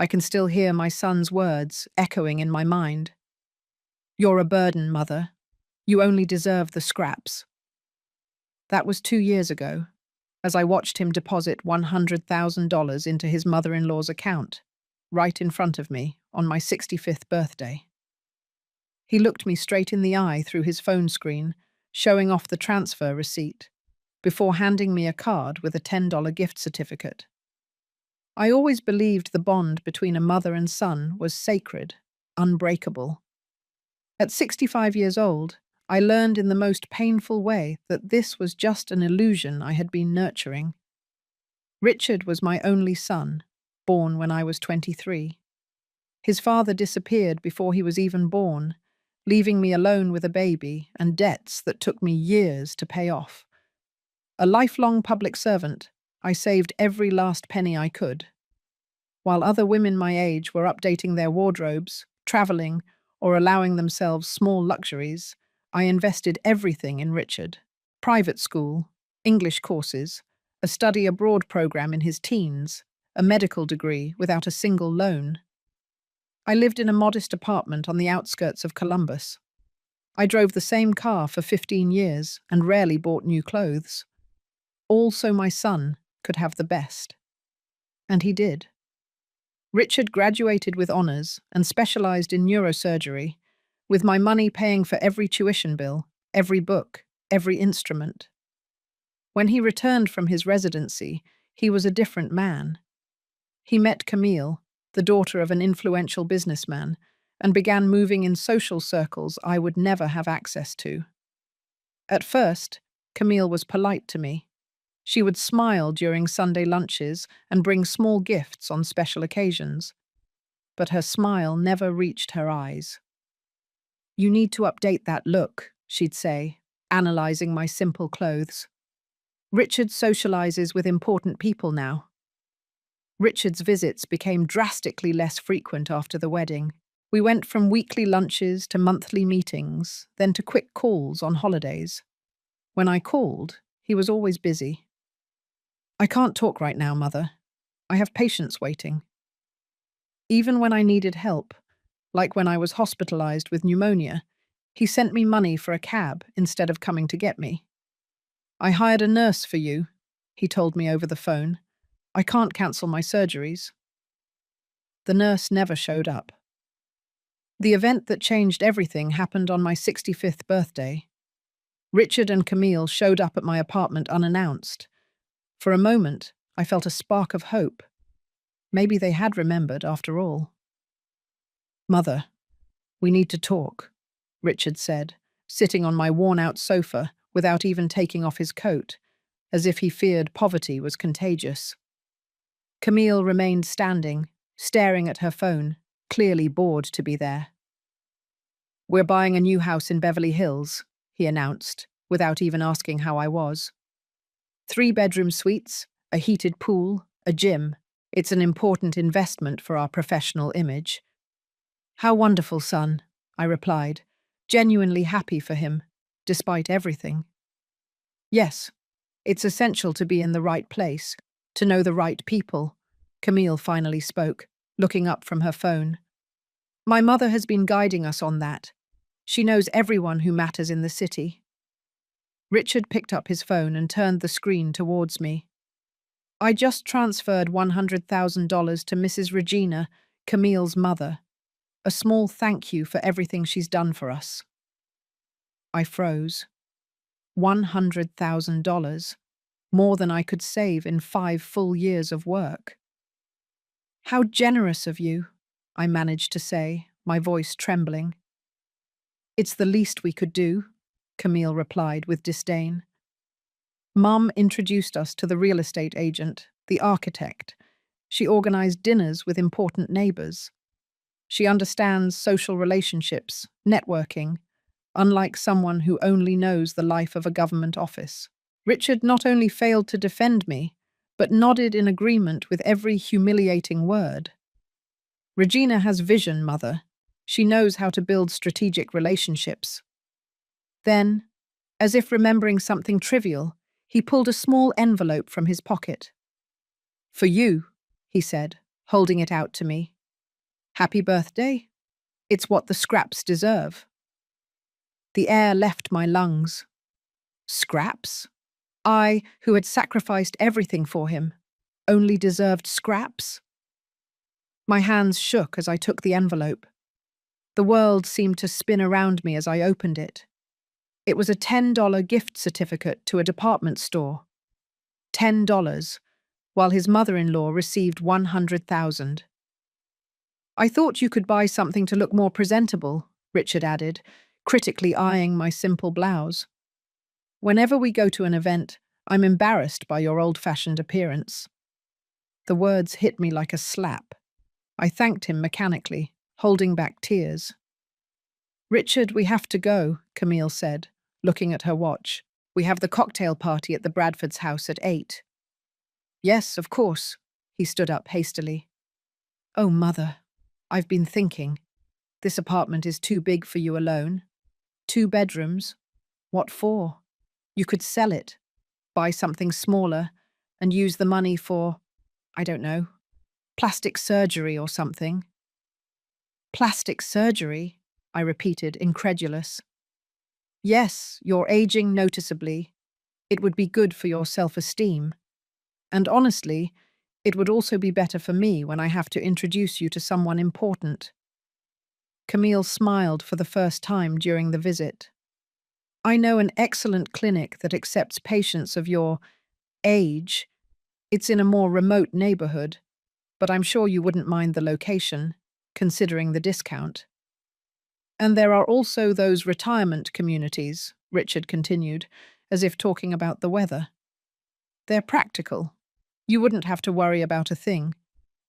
I can still hear my son's words echoing in my mind. "You're a burden, Mother. You only deserve the scraps." That was 2 years ago, as I watched him deposit $100,000 into his mother-in-law's account, right in front of me, on my 65th birthday. He looked me straight in the eye through his phone screen, showing off the transfer receipt, before handing me a card with a $10 gift certificate. I always believed the bond between a mother and son was sacred, unbreakable. At 65 years old, I learned in the most painful way that this was just an illusion I had been nurturing. Richard was my only son, born when I was 23. His father disappeared before he was even born, leaving me alone with a baby and debts that took me years to pay off. A lifelong public servant, I saved every last penny I could. While other women my age were updating their wardrobes, traveling, or allowing themselves small luxuries, I invested everything in Richard. Private school, English courses, a study abroad program in his teens, a medical degree without a single loan. I lived in a modest apartment on the outskirts of Columbus. I drove the same car for 15 years and rarely bought new clothes. All so my son could have the best. And he did. Richard graduated with honors and specialized in neurosurgery, with my money paying for every tuition bill, every book, every instrument. When he returned from his residency, he was a different man. He met Camille, the daughter of an influential businessman, and began moving in social circles I would never have access to. At first, Camille was polite to me. She would smile during Sunday lunches and bring small gifts on special occasions. But her smile never reached her eyes. "You need to update that look," she'd say, analyzing my simple clothes. "Richard socializes with important people now." Richard's visits became drastically less frequent after the wedding. We went from weekly lunches to monthly meetings, then to quick calls on holidays. When I called, he was always busy. "I can't talk right now, Mother. I have patients waiting." Even when I needed help, like when I was hospitalized with pneumonia, he sent me money for a cab instead of coming to get me. "I hired a nurse for you," he told me over the phone. "I can't cancel my surgeries." The nurse never showed up. The event that changed everything happened on my 65th birthday. Richard and Camille showed up at my apartment unannounced. For a moment, I felt a spark of hope. Maybe they had remembered after all. "Mother, we need to talk," Richard said, sitting on my worn-out sofa without even taking off his coat, as if he feared poverty was contagious. Camille remained standing, staring at her phone, clearly bored to be there. "We're buying a new house in Beverly Hills," he announced, without even asking how I was. 3-bedroom suites, a heated pool, a gym. It's an important investment for our professional image. "How wonderful, son," I replied, genuinely happy for him, despite everything. "Yes, it's essential to be in the right place, to know the right people," Camille finally spoke, looking up from her phone. "My mother has been guiding us on that. She knows everyone who matters in the city." Richard picked up his phone and turned the screen towards me. "I just transferred $100,000 to Mrs. Regina, Camille's mother. A small thank you for everything she's done for us." I froze. $100,000, more than I could save in 5 full years of work. "How generous of you," I managed to say, my voice trembling. "It's the least we could do," Camille replied with disdain. Mum introduced us to the real estate agent, the architect. She organized dinners with important neighbors. She understands social relationships, networking, unlike someone who only knows the life of a government office. Richard not only failed to defend me, but nodded in agreement with every humiliating word. "Regina has vision, Mother. She knows how to build strategic relationships." Then, as if remembering something trivial, he pulled a small envelope from his pocket. "For you," he said, holding it out to me. Happy birthday? It's what the scraps deserve. The air left my lungs. Scraps? I, who had sacrificed everything for him, only deserved scraps? My hands shook as I took the envelope. The world seemed to spin around me as I opened it. It was a $10 gift certificate to a department store. $10, while his mother-in-law received $100,000. I thought you could buy something to look more presentable, Richard added, critically eyeing my simple blouse. Whenever we go to an event, I'm embarrassed by your old-fashioned appearance. The words hit me like a slap. I thanked him mechanically, holding back tears. Richard, we have to go, Camille said, looking at her watch. We have the cocktail party at the Bradfords' house at 8. Yes, of course. He stood up hastily. Oh, Mother, I've been thinking. This apartment is too big for you alone. 2 bedrooms. What for? You could sell it, buy something smaller, and use the money for, I don't know, plastic surgery or something. Plastic surgery? I repeated, incredulous. Yes, you're aging noticeably. It would be good for your self-esteem. And honestly, it would also be better for me when I have to introduce you to someone important. Camille smiled for the first time during the visit. I know an excellent clinic that accepts patients of your age. It's in a more remote neighborhood, but I'm sure you wouldn't mind the location, considering the discount. And there are also those retirement communities, Richard continued, as if talking about the weather. They're practical. You wouldn't have to worry about a thing.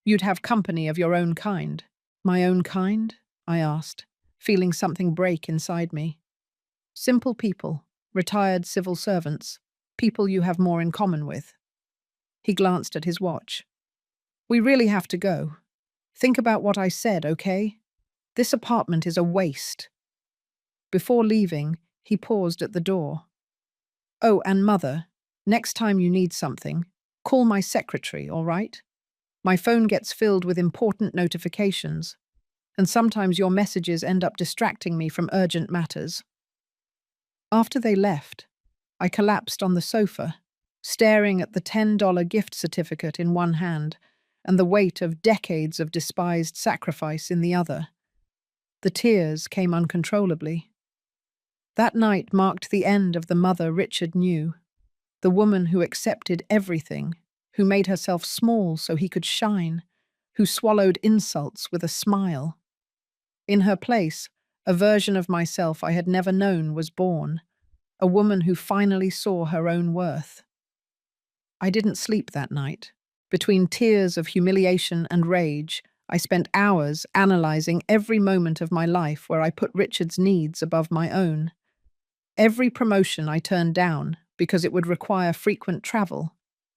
You'd have company of your own kind. My own kind? I asked, feeling something break inside me. Simple people, retired civil servants, people you have more in common with. He glanced at his watch. We really have to go. Think about what I said, okay? This apartment is a waste. Before leaving, he paused at the door. Oh, and Mother, next time you need something, call my secretary, all right? My phone gets filled with important notifications, and sometimes your messages end up distracting me from urgent matters. After they left, I collapsed on the sofa, staring at the $10 gift certificate in one hand and the weight of decades of despised sacrifice in the other. The tears came uncontrollably. That night marked the end of the mother Richard knew, the woman who accepted everything, who made herself small so he could shine, who swallowed insults with a smile. In her place, a version of myself I had never known was born, a woman who finally saw her own worth. I didn't sleep that night. Between tears of humiliation and rage, I spent hours analyzing every moment of my life where I put Richard's needs above my own. Every promotion I turned down because it would require frequent travel.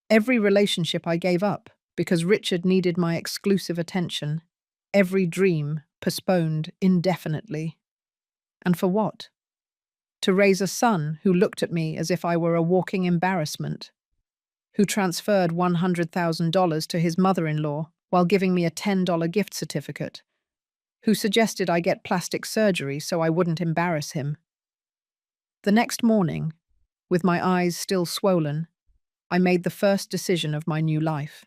Every relationship I gave up because Richard needed my exclusive attention. Every dream postponed indefinitely. And for what? To raise a son who looked at me as if I were a walking embarrassment, who transferred $100,000 to his mother-in-law while giving me a $10 gift certificate, who suggested I get plastic surgery so I wouldn't embarrass him. The next morning, with my eyes still swollen, I made the first decision of my new life.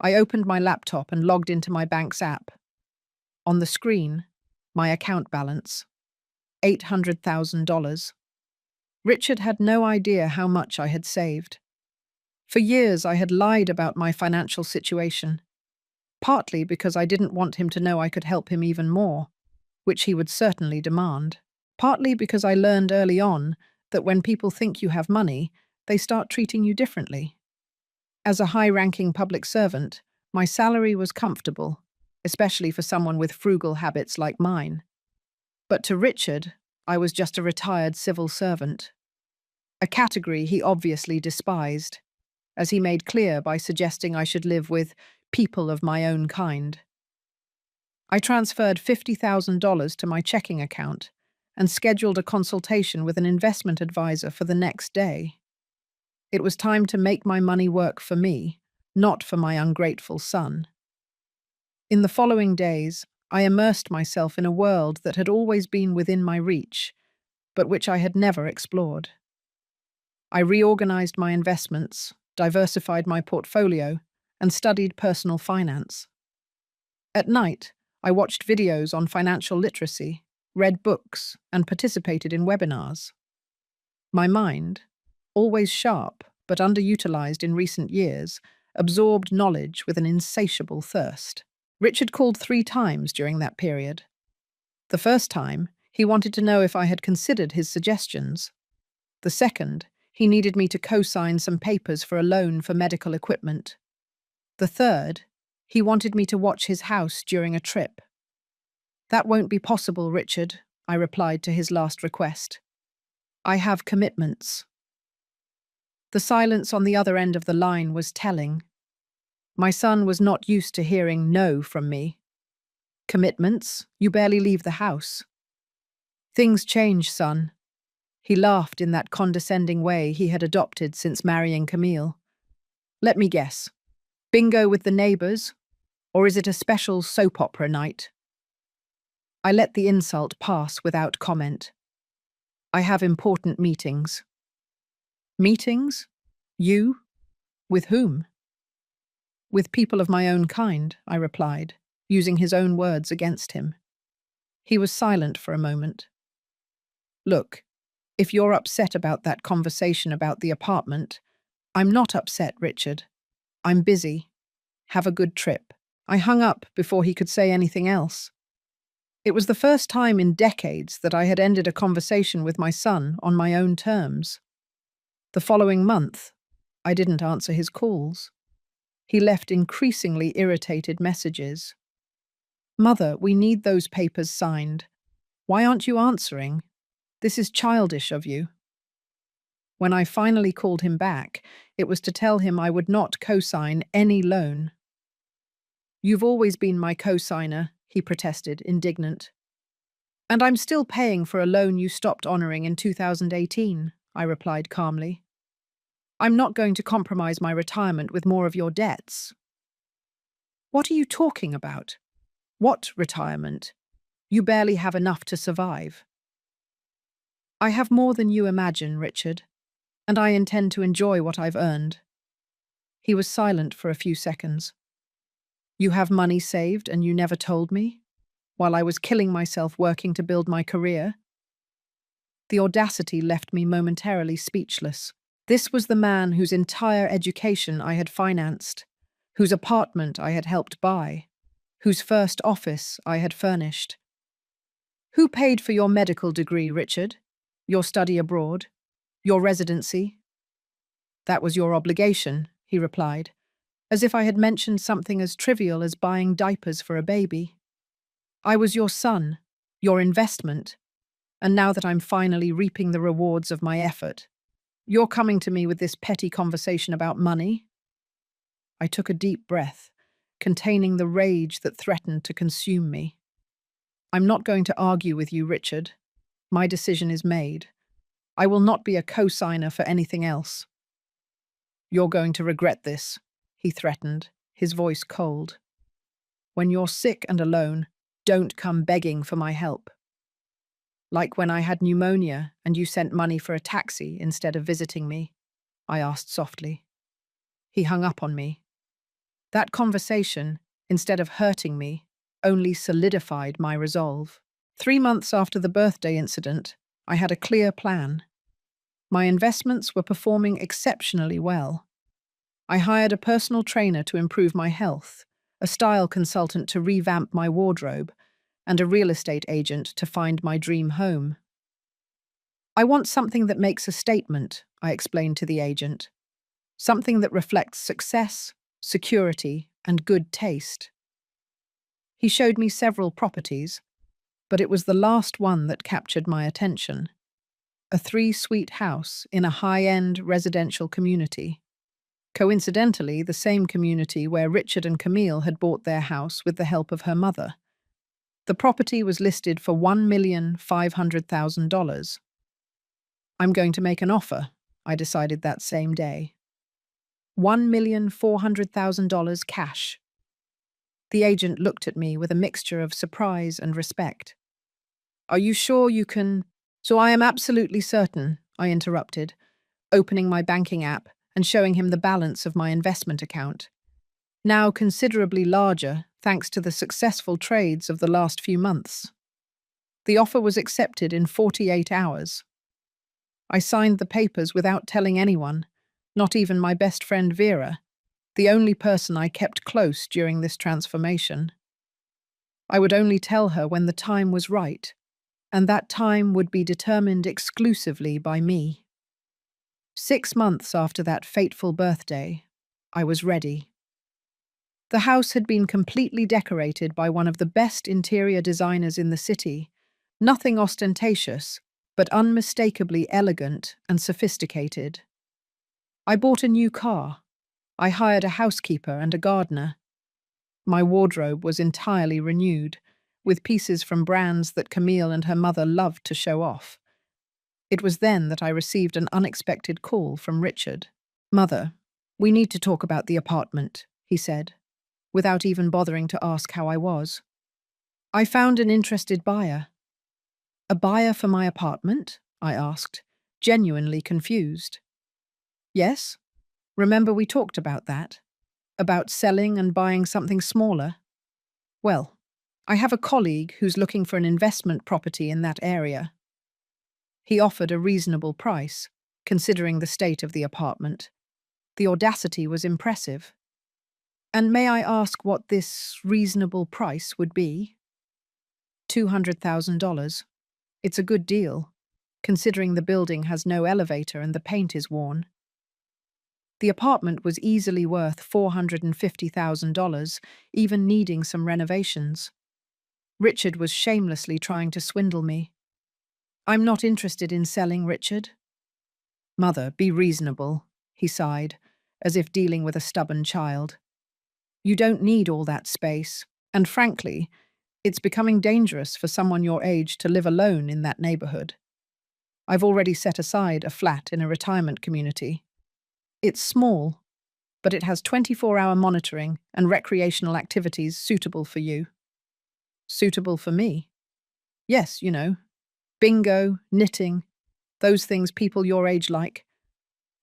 I opened my laptop and logged into my bank's app. On the screen, my account balance, $800,000. Richard had no idea how much I had saved. For years, I had lied about my financial situation, partly because I didn't want him to know I could help him even more, which he would certainly demand, partly because I learned early on that when people think you have money, they start treating you differently. As a high-ranking public servant, my salary was comfortable, especially for someone with frugal habits like mine. But to Richard, I was just a retired civil servant, a category he obviously despised, as he made clear by suggesting I should live with people of my own kind. I transferred $50,000 to my checking account and scheduled a consultation with an investment advisor for the next day. It was time to make my money work for me, not for my ungrateful son. In the following days, I immersed myself in a world that had always been within my reach, but which I had never explored. I reorganized my investments, diversified my portfolio, and studied personal finance. At night, I watched videos on financial literacy, read books, and participated in webinars. My mind, always sharp but underutilized in recent years, absorbed knowledge with an insatiable thirst. Richard called 3 times during that period. The first time, he wanted to know if I had considered his suggestions. The second, he needed me to co-sign some papers for a loan for medical equipment. The third, he wanted me to watch his house during a trip. "That won't be possible, Richard," I replied to his last request. "I have commitments." The silence on the other end of the line was telling. My son was not used to hearing no from me. "Commitments? You barely leave the house." "Things change, son." He laughed in that condescending way he had adopted since marrying Camille. "Let me guess. Bingo with the neighbors? Or is it a special soap opera night?" I let the insult pass without comment. "I have important meetings." "Meetings? You? With whom?" "With people of my own kind," I replied, using his own words against him. He was silent for a moment. "Look, if you're upset about that conversation about the apartment—" "I'm not upset, Richard. I'm busy. Have a good trip." I hung up before he could say anything else. It was the first time in decades that I had ended a conversation with my son on my own terms. The following month, I didn't answer his calls. He left increasingly irritated messages. "Mother, we need those papers signed. Why aren't you answering? This is childish of you." When I finally called him back, it was to tell him I would not co-sign any loan. "You've always been my co-signer," he protested, indignant. "And I'm still paying for a loan you stopped honoring in 2018, I replied calmly. "I'm not going to compromise my retirement with more of your debts." "What are you talking about? What retirement? You barely have enough to survive." "I have more than you imagine, Richard, and I intend to enjoy what I've earned." He was silent for a few seconds. "You have money saved and you never told me? While I was killing myself working to build my career?" The audacity left me momentarily speechless. This was the man whose entire education I had financed, whose apartment I had helped buy, whose first office I had furnished. "Who paid for your medical degree, Richard? Your study abroad? Your residency?" "That was your obligation," he replied, as if I had mentioned something as trivial as buying diapers for a baby. "I was your son, your investment, and now that I'm finally reaping the rewards of my effort, you're coming to me with this petty conversation about money?" I took a deep breath, containing the rage that threatened to consume me. "I'm not going to argue with you, Richard. My decision is made. I will not be a co-signer for anything else." "You're going to regret this," he threatened, his voice cold. "When you're sick and alone, don't come begging for my help." "Like when I had pneumonia and you sent money for a taxi instead of visiting me?" I asked softly. He hung up on me. That conversation, instead of hurting me, only solidified my resolve. 3 months after the birthday incident, I had a clear plan. My investments were performing exceptionally well. I hired a personal trainer to improve my health, a style consultant to revamp my wardrobe, and a real estate agent to find my dream home. "I want something that makes a statement," I explained to the agent. "Something that reflects success, security, and good taste." He showed me several properties, but it was the last one that captured my attention. A 3-suite house in a high-end residential community. Coincidentally, the same community where Richard and Camille had bought their house with the help of her mother. The property was listed for $1,500,000. I'm going to make an offer, I decided that same day. $1,400,000 cash. The agent looked at me with a mixture of surprise and respect. Are you sure you can? So I am absolutely certain, I interrupted, opening my banking app and showing him the balance of my investment account, now considerably larger thanks to the successful trades of the last few months. The offer was accepted in 48 hours. I signed the papers without telling anyone, not even my best friend Vera, the only person I kept close during this transformation. I would only tell her when the time was right, and that time would be determined exclusively by me. 6 months after that fateful birthday, I was ready. The house had been completely decorated by one of the best interior designers in the city, nothing ostentatious, but unmistakably elegant and sophisticated. I bought a new car. I hired a housekeeper and a gardener. My wardrobe was entirely renewed, with pieces from brands that Camille and her mother loved to show off. It was then that I received an unexpected call from Richard. "Mother, we need to talk about the apartment," he said, without even bothering to ask how I was. "I found an interested buyer." "A buyer for my apartment?" I asked, genuinely confused. "Yes. Remember we talked about that? About selling and buying something smaller? Well, I have a colleague who's looking for an investment property in that area." He offered a reasonable price, considering the state of the apartment. The audacity was impressive. "And may I ask what this reasonable price would be?" $200,000. It's a good deal, considering the building has no elevator and the paint is worn. The apartment was easily worth $450,000, even needing some renovations. Richard was shamelessly trying to swindle me. "I'm not interested in selling, Richard." "Mother, be reasonable," he sighed, as if dealing with a stubborn child. "You don't need all that space, and frankly, it's becoming dangerous for someone your age to live alone in that neighborhood. I've already set aside a flat in a retirement community. It's small, but it has 24-hour monitoring and recreational activities suitable for you." "Suitable for me?" "Yes, bingo, knitting, those things people your age like.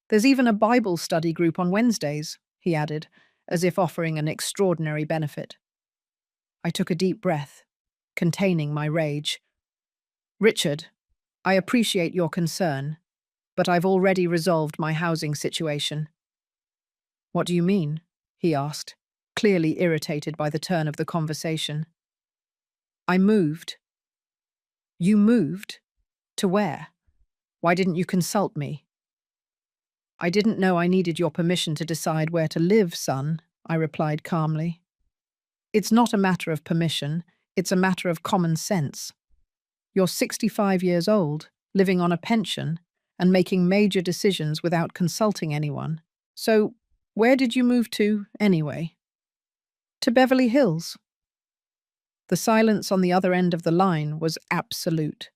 There's even a Bible study group on Wednesdays," he added, as if offering an extraordinary benefit. I took a deep breath, containing my rage. "Richard, I appreciate your concern, but I've already resolved my housing situation." "What do you mean?" he asked, clearly irritated by the turn of the conversation. "I moved." "You moved? To where? Why didn't you consult me?" "I didn't know I needed your permission to decide where to live, son," I replied calmly. "It's not a matter of permission, it's a matter of common sense. You're 65 years old, living on a pension, and making major decisions without consulting anyone. So, where did you move to, anyway?" "To Beverly Hills." The silence on the other end of the line was absolute.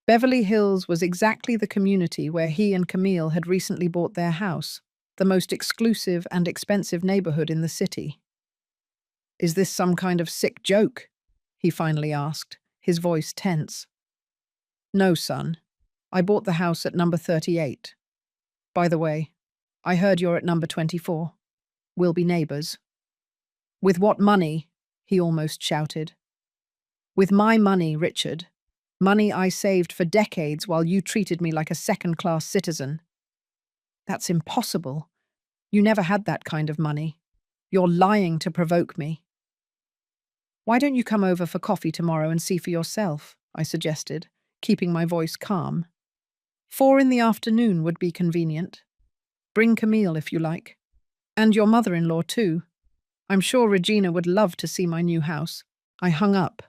Beverly Hills was exactly the community where he and Camille had recently bought their house, the most exclusive and expensive neighborhood in the city. "Is this some kind of sick joke?" he finally asked, his voice tense. "No, son. I bought the house at number 38. By the way, I heard you're at number 24. We'll be neighbors." "With what money?" he almost shouted. "With my money, Richard. Money I saved for decades while you treated me like a second-class citizen." "That's impossible. You never had that kind of money. You're lying to provoke me." "Why don't you come over for coffee tomorrow and see for yourself?" I suggested, keeping my voice calm. 4 in the afternoon would be convenient. Bring Camille if you like. And your mother-in-law too. I'm sure Regina would love to see my new house." I hung up,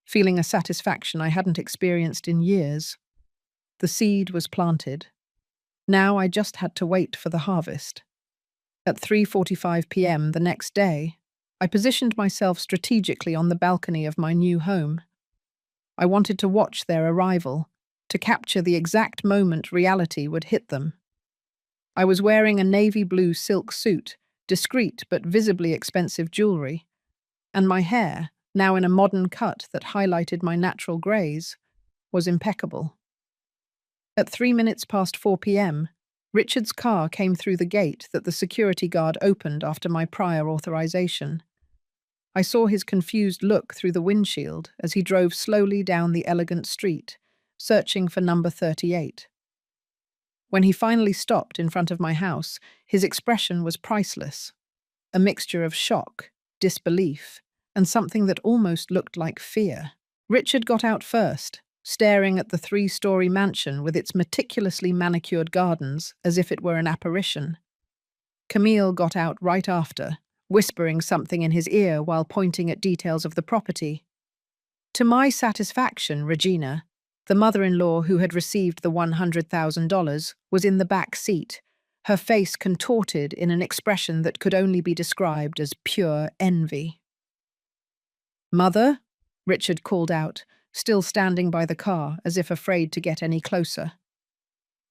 feeling a satisfaction I hadn't experienced in years. The seed was planted. Now I just had to wait for the harvest. At 3:45 p.m. the next day, I positioned myself strategically on the balcony of my new home. I wanted to watch their arrival, to capture the exact moment reality would hit them. I was wearing a navy blue silk suit, discreet but visibly expensive jewelry. And my hair, now in a modern cut that highlighted my natural greys, was impeccable. At 3 minutes past 4 p.m., Richard's car came through the gate that the security guard opened after my prior authorization. I saw his confused look through the windshield as he drove slowly down the elegant street, searching for number 38. When he finally stopped in front of my house, his expression was priceless, a mixture of shock, disbelief, and something that almost looked like fear. Richard got out first, staring at the 3-story mansion with its meticulously manicured gardens as if it were an apparition. Camille got out right after, whispering something in his ear while pointing at details of the property. To my satisfaction, Regina, the mother-in-law who had received the $100,000, was in the back seat, her face contorted in an expression that could only be described as pure envy. "Mother?" Richard called out, still standing by the car as if afraid to get any closer.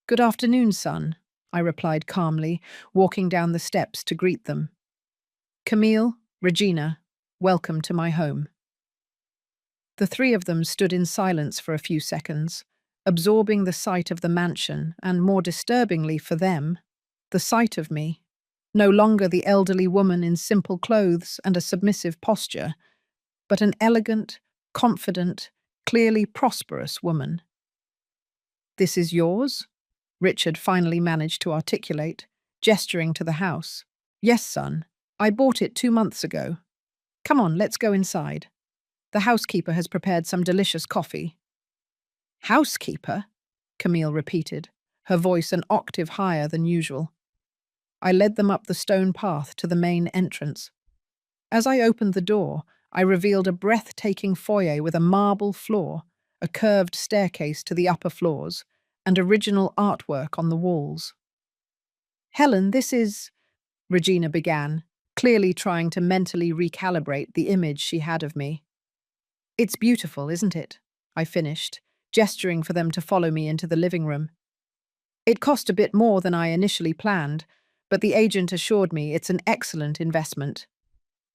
"Good afternoon, son," I replied calmly, walking down the steps to greet them. "Camille, Regina, welcome to my home." The three of them stood in silence for a few seconds, absorbing the sight of the mansion and, more disturbingly for them, the sight of me, no longer the elderly woman in simple clothes and a submissive posture, but an elegant, confident, clearly prosperous woman. "This is yours?" Richard finally managed to articulate, gesturing to the house. "Yes, son. I bought it 2 months ago. Come on, let's go inside. The housekeeper has prepared some delicious coffee." "Housekeeper?" Camille repeated, her voice an octave higher than usual. I led them up the stone path to the main entrance. As I opened the door, I revealed a breathtaking foyer with a marble floor, a curved staircase to the upper floors, and original artwork on the walls. "Helen, this is—" Regina began, clearly trying to mentally recalibrate the image she had of me. "It's beautiful, isn't it?" I finished, gesturing for them to follow me into the living room. "It cost a bit more than I initially planned, but the agent assured me it's an excellent investment.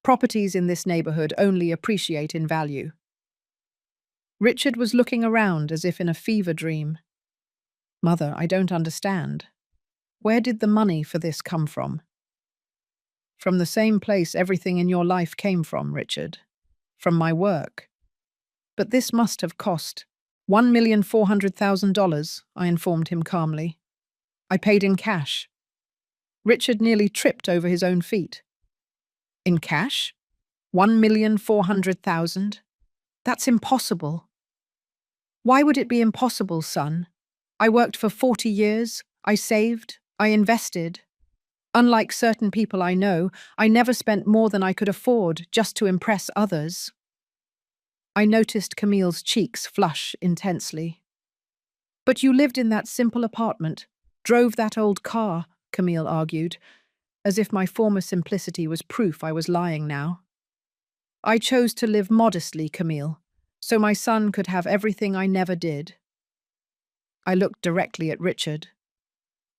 Properties in this neighborhood only appreciate in value." Richard was looking around as if in a fever dream. "Mother, I don't understand. Where did the money for this come from?" "From the same place everything in your life came from, Richard. From my work. But this must have cost $1,400,000, I informed him calmly. "I paid in cash." Richard nearly tripped over his own feet. "In cash? $1,400,000? That's impossible." "Why would it be impossible, son? I worked for 40 years, I saved, I invested. Unlike certain people I know, I never spent more than I could afford just to impress others." I noticed Camille's cheeks flush intensely. "But you lived in that simple apartment, drove that old car," Camille argued, as if my former simplicity was proof I was lying now. "I chose to live modestly, Camille, so my son could have everything I never did." I looked directly at Richard.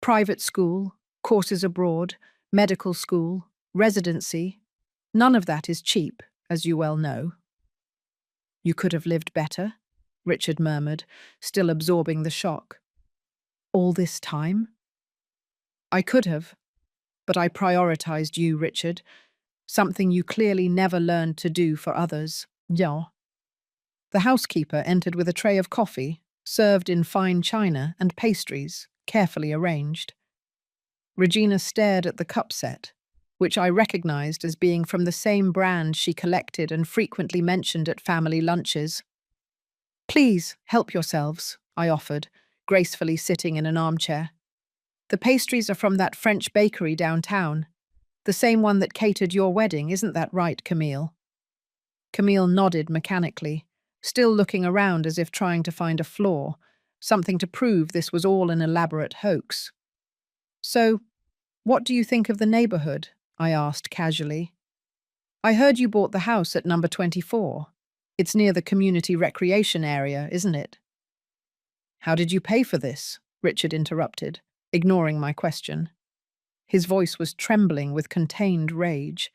"Private school, courses abroad, medical school, residency. None of that is cheap, as you well know." "You could have lived better," Richard murmured, still absorbing the shock. "All this time?" "I could have, but I prioritized you, Richard, something you clearly never learned to do for others." Yeah. The housekeeper entered with a tray of coffee, served in fine china, and pastries, carefully arranged. Regina stared at the cup set, which I recognized as being from the same brand she collected and frequently mentioned at family lunches. "Please, help yourselves," I offered, gracefully sitting in an armchair. "The pastries are from that French bakery downtown. The same one that catered your wedding, isn't that right, Camille?" Camille nodded mechanically, still looking around as if trying to find a flaw, something to prove this was all an elaborate hoax. "So, what do you think of the neighborhood?" I asked casually. "I heard you bought the house at number 24. It's near the community recreation area, isn't it?" "How did you pay for this?" Richard interrupted, ignoring my question. His voice was trembling with contained rage.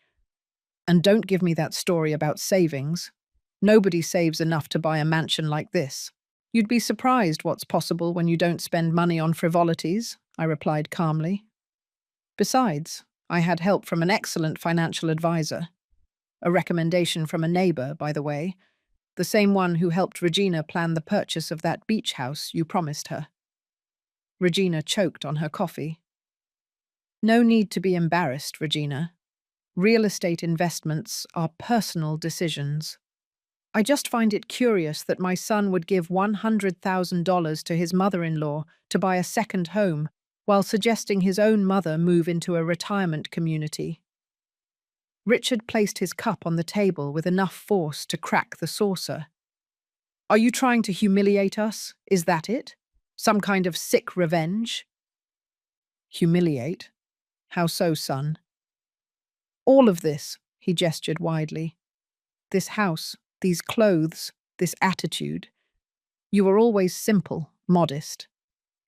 And don't give me that story about savings. Nobody saves enough to buy a mansion like this. You'd be surprised what's possible when you don't spend money on frivolities, I replied calmly. Besides, I had help from an excellent financial advisor. A recommendation from a neighbor, by the way, the same one who helped Regina plan the purchase of that beach house you promised her. Regina choked on her coffee. No need to be embarrassed, Regina. Real estate investments are personal decisions. I just find it curious that my son would give $100,000 to his mother-in-law to buy a second home while suggesting his own mother move into a retirement community. Richard placed his cup on the table with enough force to crack the saucer. Are you trying to humiliate us? Is that it? Some kind of sick revenge? Humiliate? How so, son? All of this, he gestured widely. This house, these clothes, this attitude. You were always simple, modest.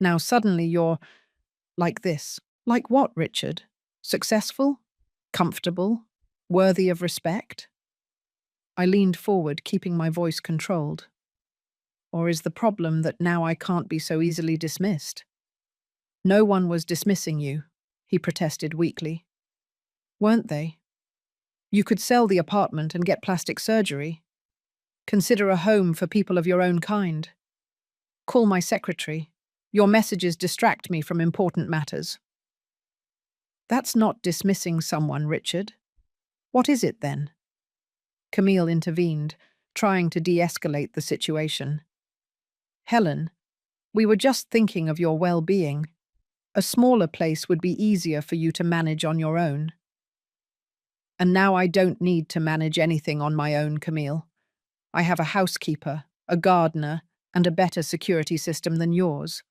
Now suddenly you're like this. Like what, Richard? Successful? Comfortable? Worthy of respect? I leaned forward, keeping my voice controlled. Or is the problem that now I can't be so easily dismissed? No one was dismissing you, he protested weakly. Weren't they? You could sell the apartment and get plastic surgery. Consider a home for people of your own kind. Call my secretary. Your messages distract me from important matters. That's not dismissing someone, Richard. What is it then? Camille intervened, trying to de-escalate the situation. Helen, we were just thinking of your well-being. A smaller place would be easier for you to manage on your own. And now I don't need to manage anything on my own, Camille. I have a housekeeper, a gardener, and a better security system than yours,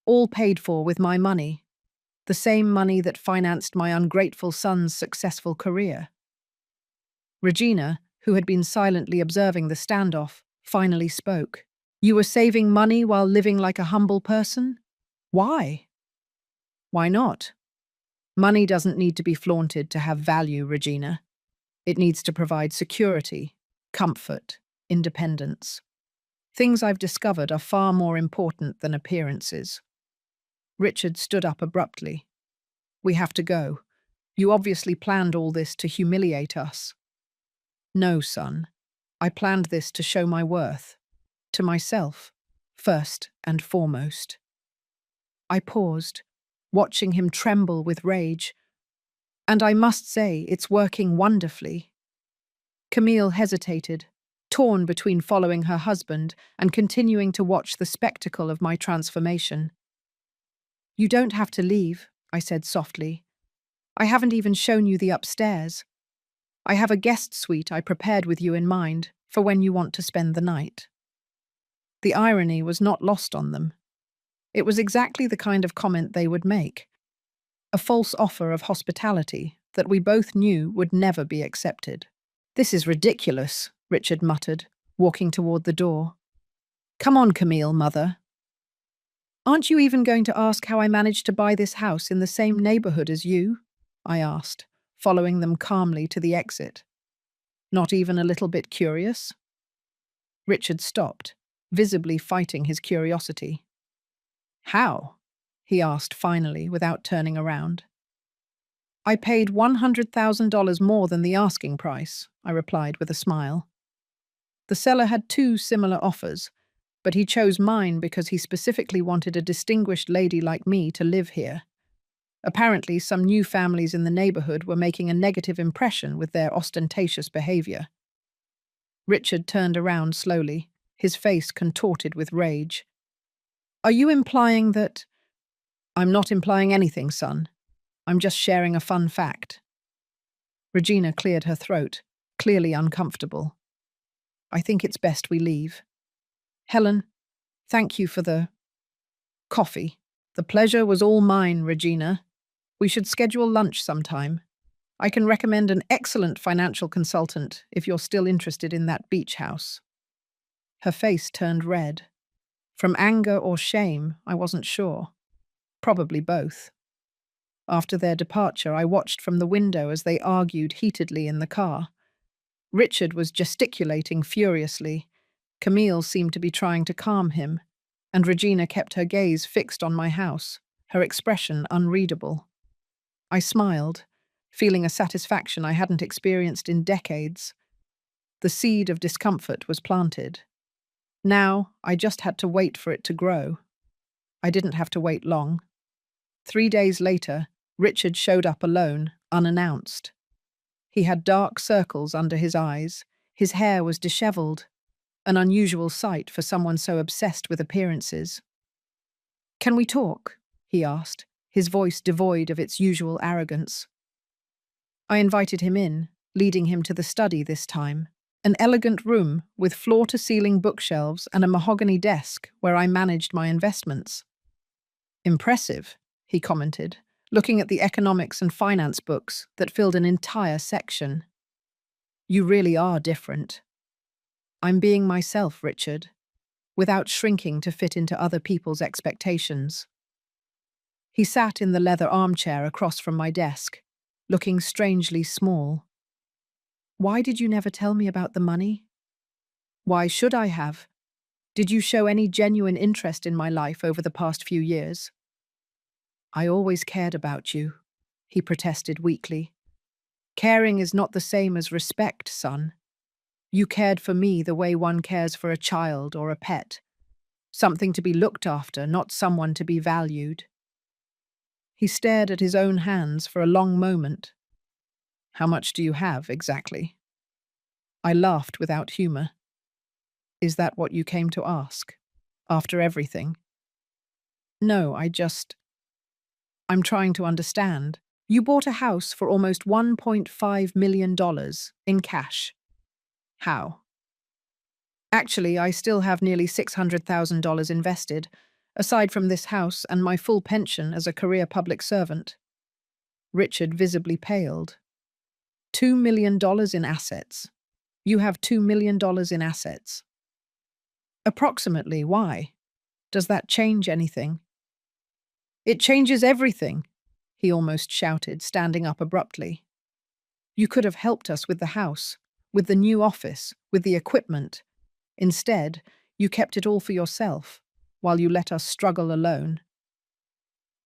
all paid for with my money, the same money that financed my ungrateful son's successful career. Regina, who had been silently observing the standoff, finally spoke. You were saving money while living like a humble person? Why? Why not? Money doesn't need to be flaunted to have value, Regina. It needs to provide security, comfort, independence. Things I've discovered are far more important than appearances. Richard stood up abruptly. We have to go. You obviously planned all this to humiliate us. No, son. I planned this to show my worth. To myself, first and foremost. I paused, watching him tremble with rage. And I must say, it's working wonderfully. Camille hesitated, torn between following her husband and continuing to watch the spectacle of my transformation. You don't have to leave, I said softly. I haven't even shown you the upstairs. I have a guest suite I prepared with you in mind for when you want to spend the night. The irony was not lost on them. It was exactly the kind of comment they would make. A false offer of hospitality that we both knew would never be accepted. This is ridiculous, Richard muttered, walking toward the door. Come on, Camille, mother. Aren't you even going to ask how I managed to buy this house in the same neighborhood as you? I asked, following them calmly to the exit. Not even a little bit curious? Richard stopped, visibly fighting his curiosity. How? He asked finally, without turning around. I paid $100,000 more than the asking price, I replied with a smile. The seller had two similar offers, but he chose mine because he specifically wanted a distinguished lady like me to live here. Apparently, some new families in the neighborhood were making a negative impression with their ostentatious behavior. Richard turned around slowly, his face contorted with rage. Are you implying that... I'm not implying anything, son. I'm just sharing a fun fact. Regina cleared her throat, clearly uncomfortable. I think it's best we leave. Helen, thank you for the... coffee. The pleasure was all mine, Regina. We should schedule lunch sometime. I can recommend an excellent financial consultant if you're still interested in that beach house. Her face turned red. From anger or shame, I wasn't sure. Probably both. After their departure, I watched from the window as they argued heatedly in the car. Richard was gesticulating furiously. Camille seemed to be trying to calm him, and Regina kept her gaze fixed on my house, her expression unreadable. I smiled, feeling a satisfaction I hadn't experienced in decades. The seed of discomfort was planted. Now, I just had to wait for it to grow. I didn't have to wait long. 3 days later, Richard showed up alone, unannounced. He had dark circles under his eyes. His hair was disheveled, an unusual sight for someone so obsessed with appearances. "Can we talk?" he asked, his voice devoid of its usual arrogance. I invited him in, leading him to the study this time, an elegant room with floor-to-ceiling bookshelves and a mahogany desk where I managed my investments. "Impressive," he commented, looking at the economics and finance books that filled an entire section. "You really are different." "I'm being myself, Richard, without shrinking to fit into other people's expectations." He sat in the leather armchair across from my desk, looking strangely small. "Why did you never tell me about the money?" "Why should I have? Did you show any genuine interest in my life over the past few years?" "I always cared about you," he protested weakly. "Caring is not the same as respect, son. You cared for me the way one cares for a child or a pet. Something to be looked after, not someone to be valued." He stared at his own hands for a long moment. "How much do you have, exactly?" I laughed without humor. "Is that what you came to ask? After everything?" "No, I'm trying to understand. You bought a house for almost $1.5 million in cash. How?" "Actually, I still have nearly $600,000 invested, aside from this house and my full pension as a career public servant." Richard visibly paled. $2 million in assets. You have $2 million in assets. Approximately, why? Does that change anything? It changes everything, he almost shouted, standing up abruptly. You could have helped us with the house, with the new office, with the equipment. Instead, you kept it all for yourself, while you let us struggle alone.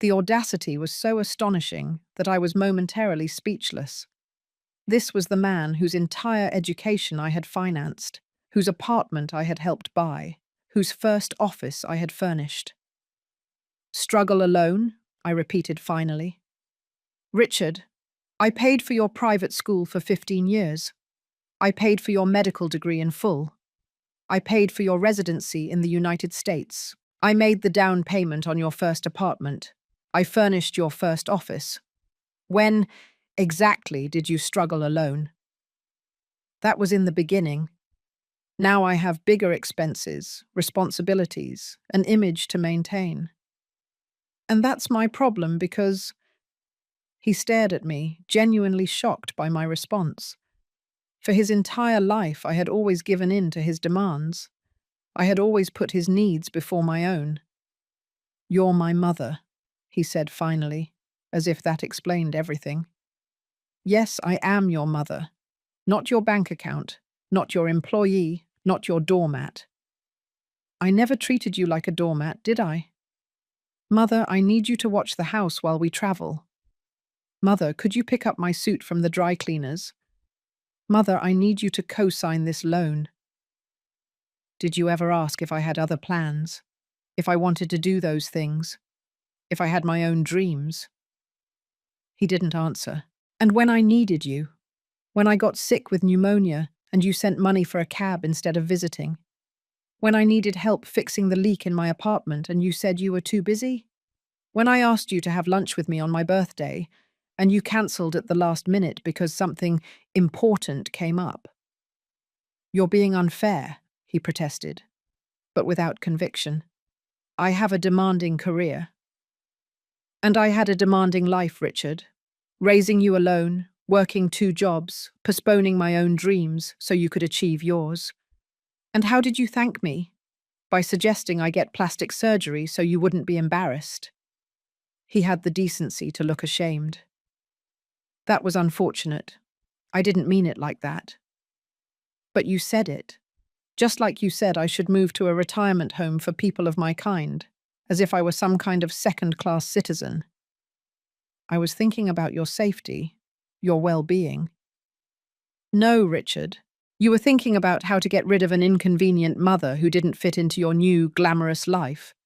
The audacity was so astonishing that I was momentarily speechless. This was the man whose entire education I had financed, whose apartment I had helped buy, whose first office I had furnished. "Struggle alone?" I repeated finally. "Richard, I paid for your private school for 15 years. I paid for your medical degree in full. I paid for your residency in the United States. I made the down payment on your first apartment. I furnished your first office. When exactly did you struggle alone?" "That was in the beginning. Now I have bigger expenses, responsibilities, an image to maintain. And that's my problem because—" He stared at me, genuinely shocked by my response. For his entire life, I had always given in to his demands. I had always put his needs before my own. "You're my mother," he said finally, as if that explained everything. "Yes, I am your mother. Not your bank account, not your employee, not your doormat." "I never treated you like a doormat, did I?" "Mother, I need you to watch the house while we travel." "Mother, could you pick up my suit from the dry cleaners?" "Mother, I need you to co-sign this loan." Did you ever ask if I had other plans? If I wanted to do those things? If I had my own dreams? He didn't answer. "And when I needed you? When I got sick with pneumonia and you sent money for a cab instead of visiting? When I needed help fixing the leak in my apartment and you said you were too busy? When I asked you to have lunch with me on my birthday and you cancelled at the last minute because something important came up?" "You're being unfair," he protested, but without conviction. "I have a demanding career." "And I had a demanding life, Richard. Raising you alone, working 2 jobs, postponing my own dreams so you could achieve yours. And how did you thank me? By suggesting I get plastic surgery so you wouldn't be embarrassed." He had the decency to look ashamed. That was unfortunate. I didn't mean it like that. But you said it. Just like you said I should move to a retirement home for people of my kind, as if I were some kind of second-class citizen. I was thinking about your safety, your well-being. No, Richard. You were thinking about how to get rid of an inconvenient mother who didn't fit into your new, glamorous life.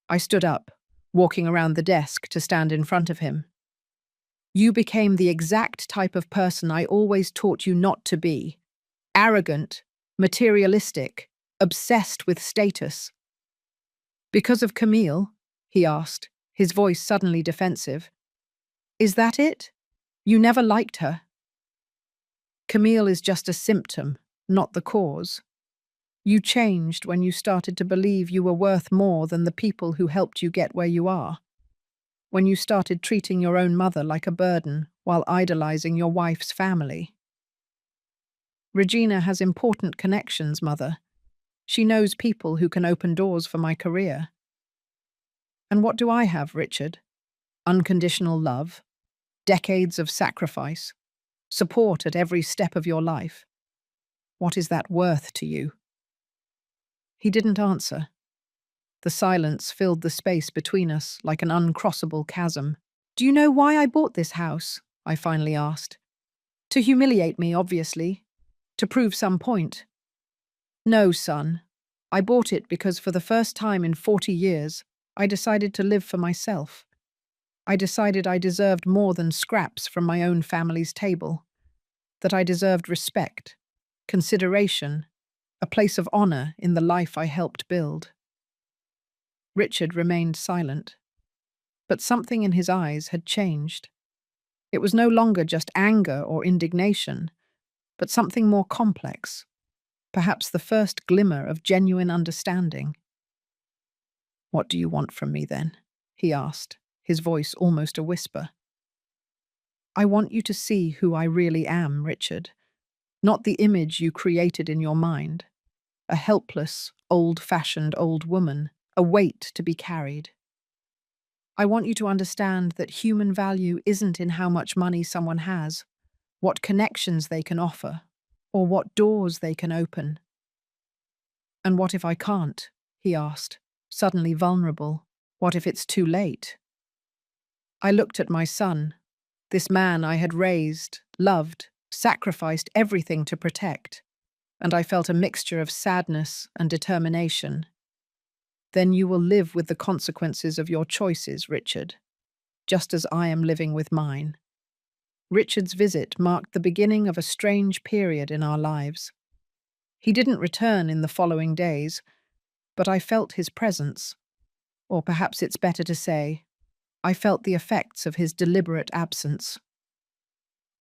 I stood up, walking around the desk to stand in front of him. You became the exact type of person I always taught you not to be. Arrogant, materialistic, obsessed with status. Because of Camille? He asked, his voice suddenly defensive. Is that it? You never liked her? Camille is just a symptom, not the cause. You changed when you started to believe you were worth more than the people who helped you get where you are. When you started treating your own mother like a burden while idolizing your wife's family. Regina has important connections, Mother. She knows people who can open doors for my career. And what do I have, Richard? Unconditional love, decades of sacrifice, support at every step of your life. What is that worth to you? He didn't answer. The silence filled the space between us like an uncrossable chasm. Do you know why I bought this house? I finally asked. To humiliate me, obviously. To prove some point. No, son. I bought it because for the first time in 40 years, I decided to live for myself. I decided I deserved more than scraps from my own family's table. That I deserved respect, consideration, a place of honor in the life I helped build. Richard remained silent. But something in his eyes had changed. It was no longer just anger or indignation, but something more complex, perhaps the first glimmer of genuine understanding. What do you want from me, then? He asked, his voice almost a whisper. I want you to see who I really am, Richard, not the image you created in your mind, a helpless, old-fashioned old woman, a weight to be carried. I want you to understand that human value isn't in how much money someone has, what connections they can offer, or what doors they can open. And what if I can't? He asked, suddenly vulnerable. What if it's too late? I looked at my son, this man I had raised, loved, sacrificed everything to protect, and I felt a mixture of sadness and determination. Then you will live with the consequences of your choices, Richard, just as I am living with mine. Richard's visit marked the beginning of a strange period in our lives. He didn't return in the following days, but I felt his presence. Or perhaps it's better to say, I felt the effects of his deliberate absence.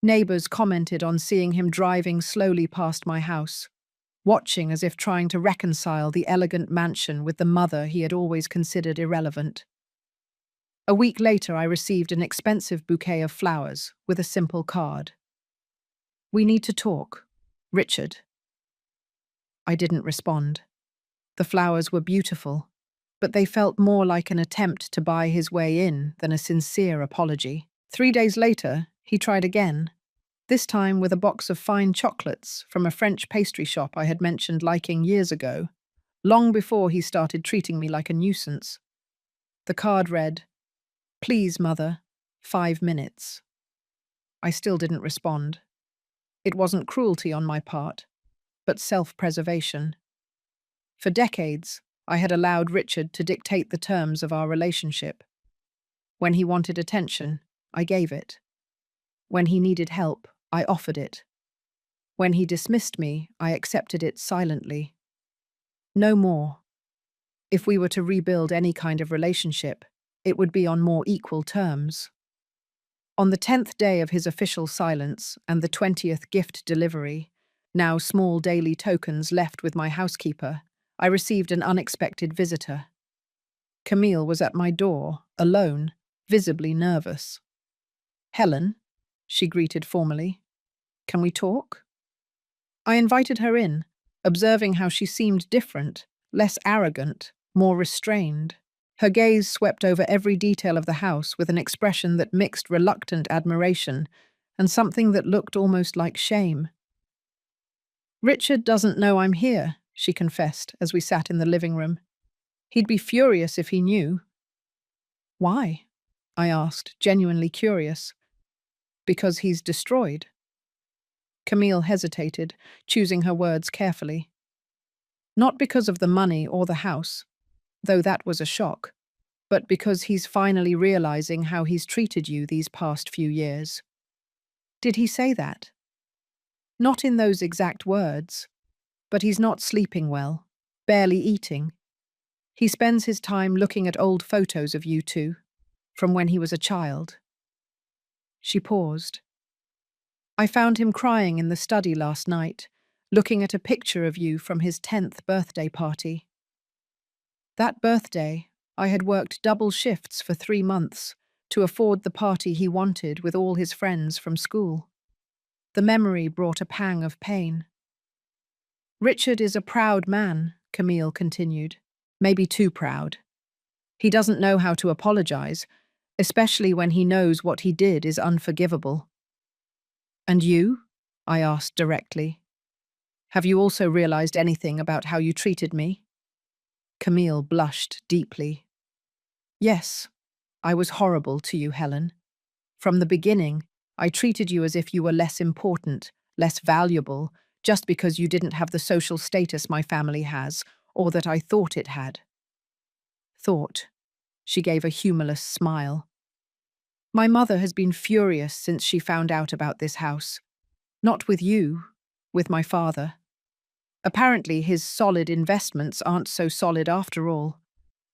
Neighbors commented on seeing him driving slowly past my house, watching as if trying to reconcile the elegant mansion with the mother he had always considered irrelevant. A week later, I received an expensive bouquet of flowers with a simple card. We need to talk, Richard. I didn't respond. The flowers were beautiful, but they felt more like an attempt to buy his way in than a sincere apology. 3 days later, he tried again, this time with a box of fine chocolates from a French pastry shop I had mentioned liking years ago, long before he started treating me like a nuisance. The card read, Please, Mother, 5 minutes. I still didn't respond. It wasn't cruelty on my part, but self-preservation. For decades, I had allowed Richard to dictate the terms of our relationship. When he wanted attention, I gave it. When he needed help, I offered it. When he dismissed me, I accepted it silently. No more. If we were to rebuild any kind of relationship, it would be on more equal terms. On the 10th day of his official silence and the 20th gift delivery, now small daily tokens left with my housekeeper, I received an unexpected visitor. Camille was at my door, alone, visibly nervous. Helen, she greeted formally. Can we talk? I invited her in, observing how she seemed different, less arrogant, more restrained. Her gaze swept over every detail of the house with an expression that mixed reluctant admiration and something that looked almost like shame. "Richard doesn't know I'm here," she confessed as we sat in the living room. "He'd be furious if he knew." "Why?" I asked, genuinely curious. "Because he's destroyed." Camille hesitated, choosing her words carefully. "Not because of the money or the house, though that was a shock, but because he's finally realizing how he's treated you these past few years." "Did he say that?" "Not in those exact words, but he's not sleeping well, barely eating. He spends his time looking at old photos of you two, from when he was a child." She paused. "I found him crying in the study last night, looking at a picture of you from his 10th birthday party. That birthday, I had worked double shifts for 3 months to afford the party he wanted with all his friends from school." The memory brought a pang of pain. "Richard is a proud man," Camille continued. "Maybe too proud. He doesn't know how to apologize, especially when he knows what he did is unforgivable." "And you?" I asked directly. "Have you also realized anything about how you treated me?" Camille blushed deeply. "Yes, I was horrible to you, Helen. From the beginning, I treated you as if you were less important, less valuable, just because you didn't have the social status my family has, or that I thought it had." "Thought." She gave a humorless smile. "My mother has been furious since she found out about this house. Not with you, with my father. Apparently his solid investments aren't so solid after all.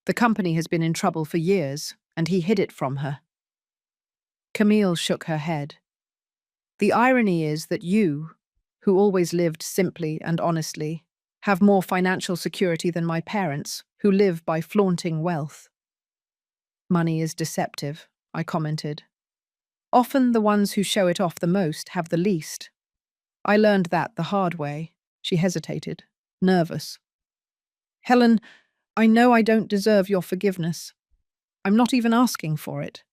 The company has been in trouble for years, and he hid it from her." Camille shook her head. "The irony is that you, who always lived simply and honestly, have more financial security than my parents, who live by flaunting wealth." "Money is deceptive," I commented. "Often the ones who show it off the most have the least. I learned that the hard way." She hesitated, nervous. "Helen, I know I don't deserve your forgiveness. I'm not even asking for it.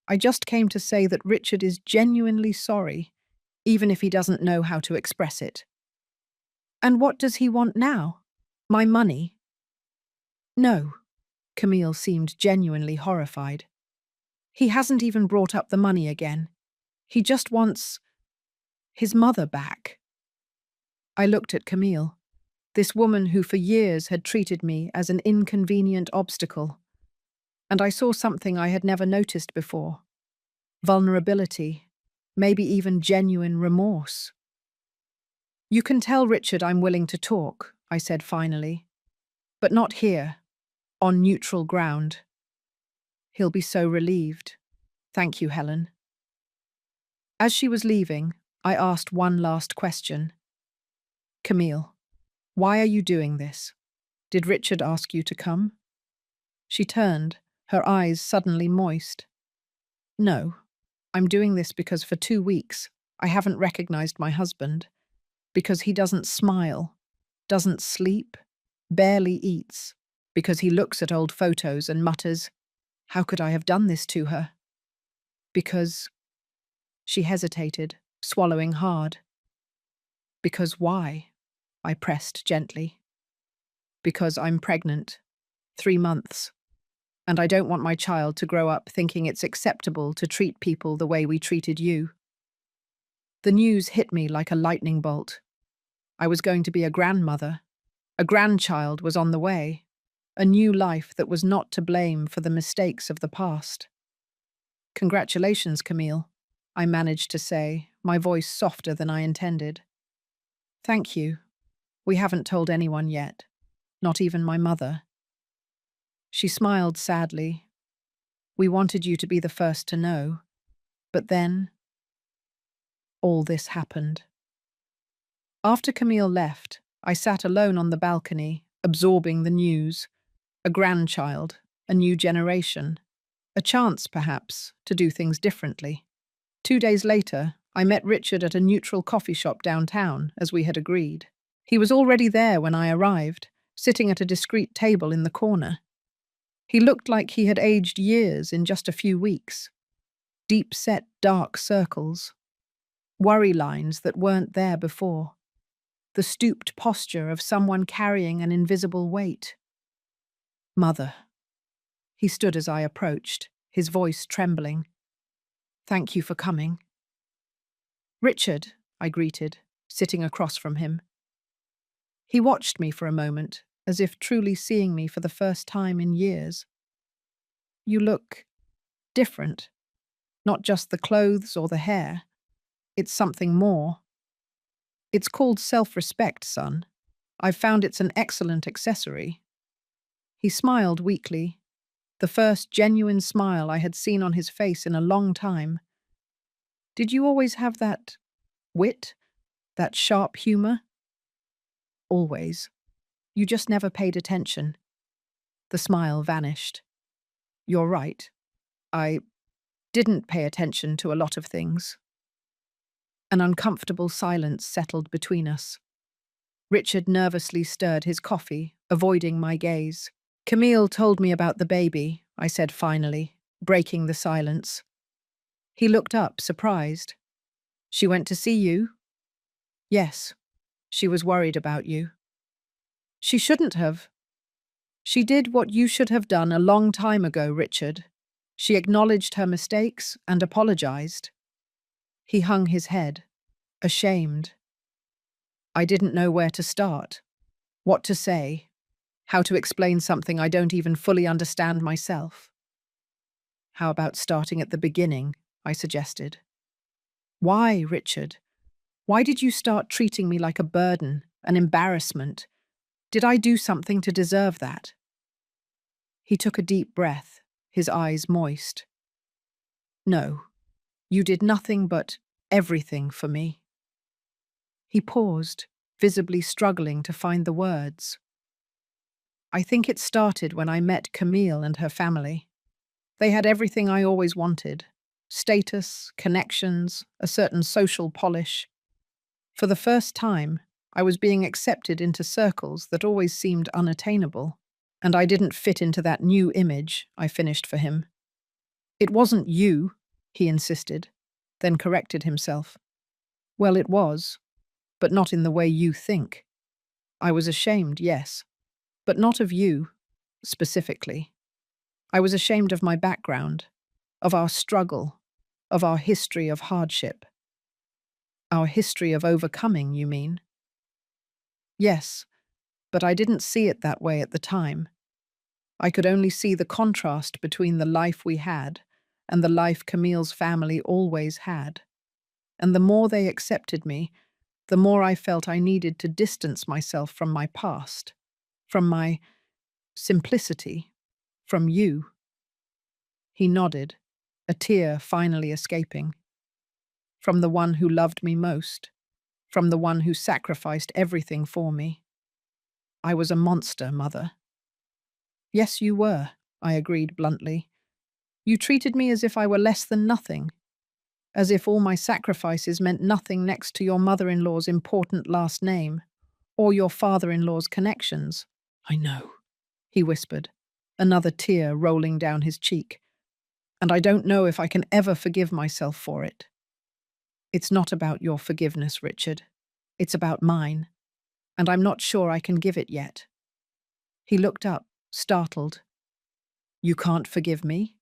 I just came to say that Richard is genuinely sorry, even if he doesn't know how to express it." "And what does he want now? My money?" "No." Camille seemed genuinely horrified. "He hasn't even brought up the money again. He just wants his mother back." I looked at Camille, this woman who for years had treated me as an inconvenient obstacle, and I saw something I had never noticed before: vulnerability, maybe even genuine remorse. "You can tell Richard I'm willing to talk," I said finally, "but not here, on neutral ground. He'll be so relieved. Thank you, Helen." As she was leaving, I asked one last question. "Camille, why are you doing this? Did Richard ask you to come?" She turned, her eyes suddenly moist. "No, I'm doing this because for 2 weeks I haven't recognized my husband. Because he doesn't smile, doesn't sleep, barely eats. Because he looks at old photos and mutters, 'How could I have done this to her?' Because—" She hesitated, swallowing hard. "Because why?" I pressed gently. "Because I'm pregnant. 3 months. And I don't want my child to grow up thinking it's acceptable to treat people the way we treated you." The news hit me like a lightning bolt. I was going to be a grandmother. A grandchild was on the way. A new life that was not to blame for the mistakes of the past. "Congratulations, Camille," I managed to say, my voice softer than I intended. "Thank you. We haven't told anyone yet. Not even my mother." She smiled sadly. "We wanted you to be the first to know. But then, all this happened." After Camille left, I sat alone on the balcony, absorbing the news. A grandchild, a new generation. A chance, perhaps, to do things differently. 2 days later, I met Richard at a neutral coffee shop downtown, as we had agreed. He was already there when I arrived, sitting at a discreet table in the corner. He looked like he had aged years in just a few weeks. Deep-set dark circles, worry lines that weren't there before, the stooped posture of someone carrying an invisible weight. Mother. He stood as I approached, his voice trembling. Thank you for coming. Richard, I greeted, sitting across from him. He watched me for a moment, as if truly seeing me for the first time in years. You look different. Not just the clothes or the hair. It's something more. It's called self-respect, son. I've found it's an excellent accessory. He smiled weakly, the first genuine smile I had seen on his face in a long time. Did you always have that wit, that sharp humor? Always. You just never paid attention. The smile vanished. You're right. I didn't pay attention to a lot of things. An uncomfortable silence settled between us. Richard nervously stirred his coffee, avoiding my gaze. Camille told me about the baby, I said finally, breaking the silence. He looked up, surprised. She went to see you? Yes. She was worried about you. She shouldn't have. She did what you should have done a long time ago, Richard. She acknowledged her mistakes and apologized. He hung his head, ashamed. I didn't know where to start, what to say, how to explain something I don't even fully understand myself. How about starting at the beginning, I suggested. Why, Richard? Why did you start treating me like a burden, an embarrassment? Did I do something to deserve that? He took a deep breath, his eyes moist. No, you did nothing but everything for me. He paused, visibly struggling to find the words. I think it started when I met Camille and her family. They had everything I always wanted: status, connections, a certain social polish. For the first time, I was being accepted into circles that always seemed unattainable, and I didn't fit into that new image I finished for him. It wasn't you, he insisted, then corrected himself. Well, it was, but not in the way you think. I was ashamed, yes, but not of you, specifically. I was ashamed of my background, of our struggle, of our history of hardship. Our history of overcoming, you mean? Yes, but I didn't see it that way at the time. I could only see the contrast between the life we had and the life Camille's family always had. And the more they accepted me, the more I felt I needed to distance myself from my past, from my simplicity, from you. He nodded, a tear finally escaping. From the one who loved me most, from the one who sacrificed everything for me. I was a monster, Mother. Yes, you were, I agreed bluntly. You treated me as if I were less than nothing, as if all my sacrifices meant nothing next to your mother-in-law's important last name, or your father-in-law's connections. I know, he whispered, another tear rolling down his cheek, and I don't know if I can ever forgive myself for it. It's not about your forgiveness, Richard. It's about mine, and I'm not sure I can give it yet. He looked up, startled. You can't forgive me?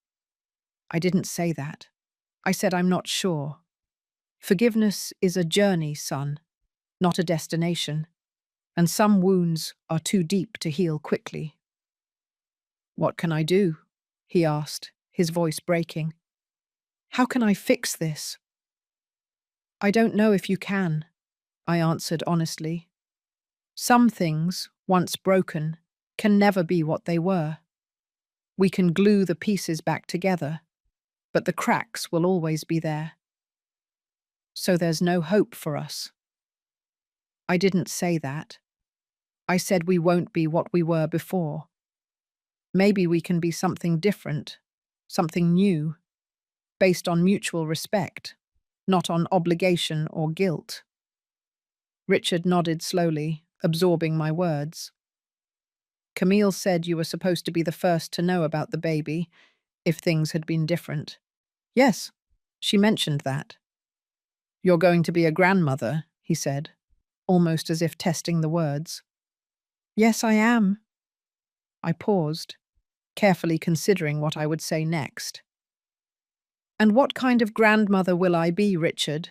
I didn't say that. I said I'm not sure. Forgiveness is a journey, son, not a destination, and some wounds are too deep to heal quickly. What can I do? He asked, his voice breaking. How can I fix this? I don't know if you can, I answered honestly. Some things, once broken, can never be what they were. We can glue the pieces back together, but the cracks will always be there. So there's no hope for us. I didn't say that. I said we won't be what we were before. Maybe we can be something different, something new, based on mutual respect, not on obligation or guilt. Richard nodded slowly, absorbing my words. Camille said you were supposed to be the first to know about the baby if things had been different. Yes, she mentioned that. You're going to be a grandmother, he said, almost as if testing the words. Yes, I am. I paused, carefully considering what I would say next. And what kind of grandmother will I be, Richard?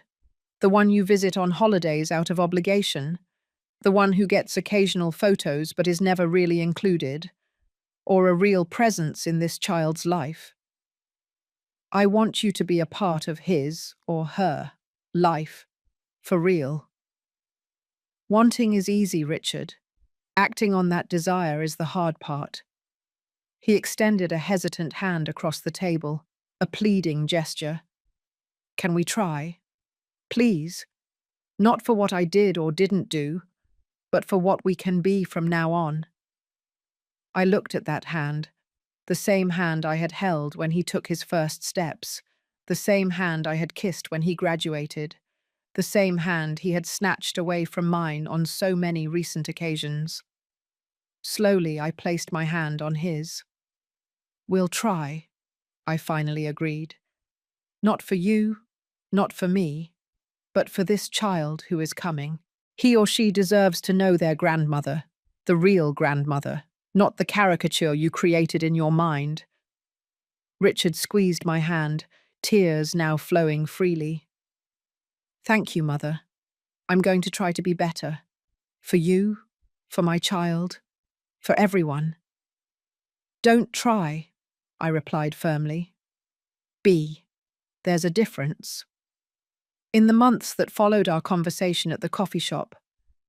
The one you visit on holidays out of obligation? The one who gets occasional photos but is never really included? Or a real presence in this child's life? I want you to be a part of his or her life, for real. Wanting is easy, Richard. Acting on that desire is the hard part. He extended a hesitant hand across the table, a pleading gesture. Can we try? Please. Not for what I did or didn't do, but for what we can be from now on. I looked at that hand, the same hand I had held when he took his first steps, the same hand I had kissed when he graduated, the same hand he had snatched away from mine on so many recent occasions. Slowly, I placed my hand on his. We'll try, I finally agreed. Not for you, not for me, but for this child who is coming. He or she deserves to know their grandmother, the real grandmother, not the caricature you created in your mind. Richard squeezed my hand, tears now flowing freely. Thank you, Mother. I'm going to try to be better. For you, for my child, for everyone. Don't try, I replied firmly. Be. There's a difference. In the months that followed our conversation at the coffee shop,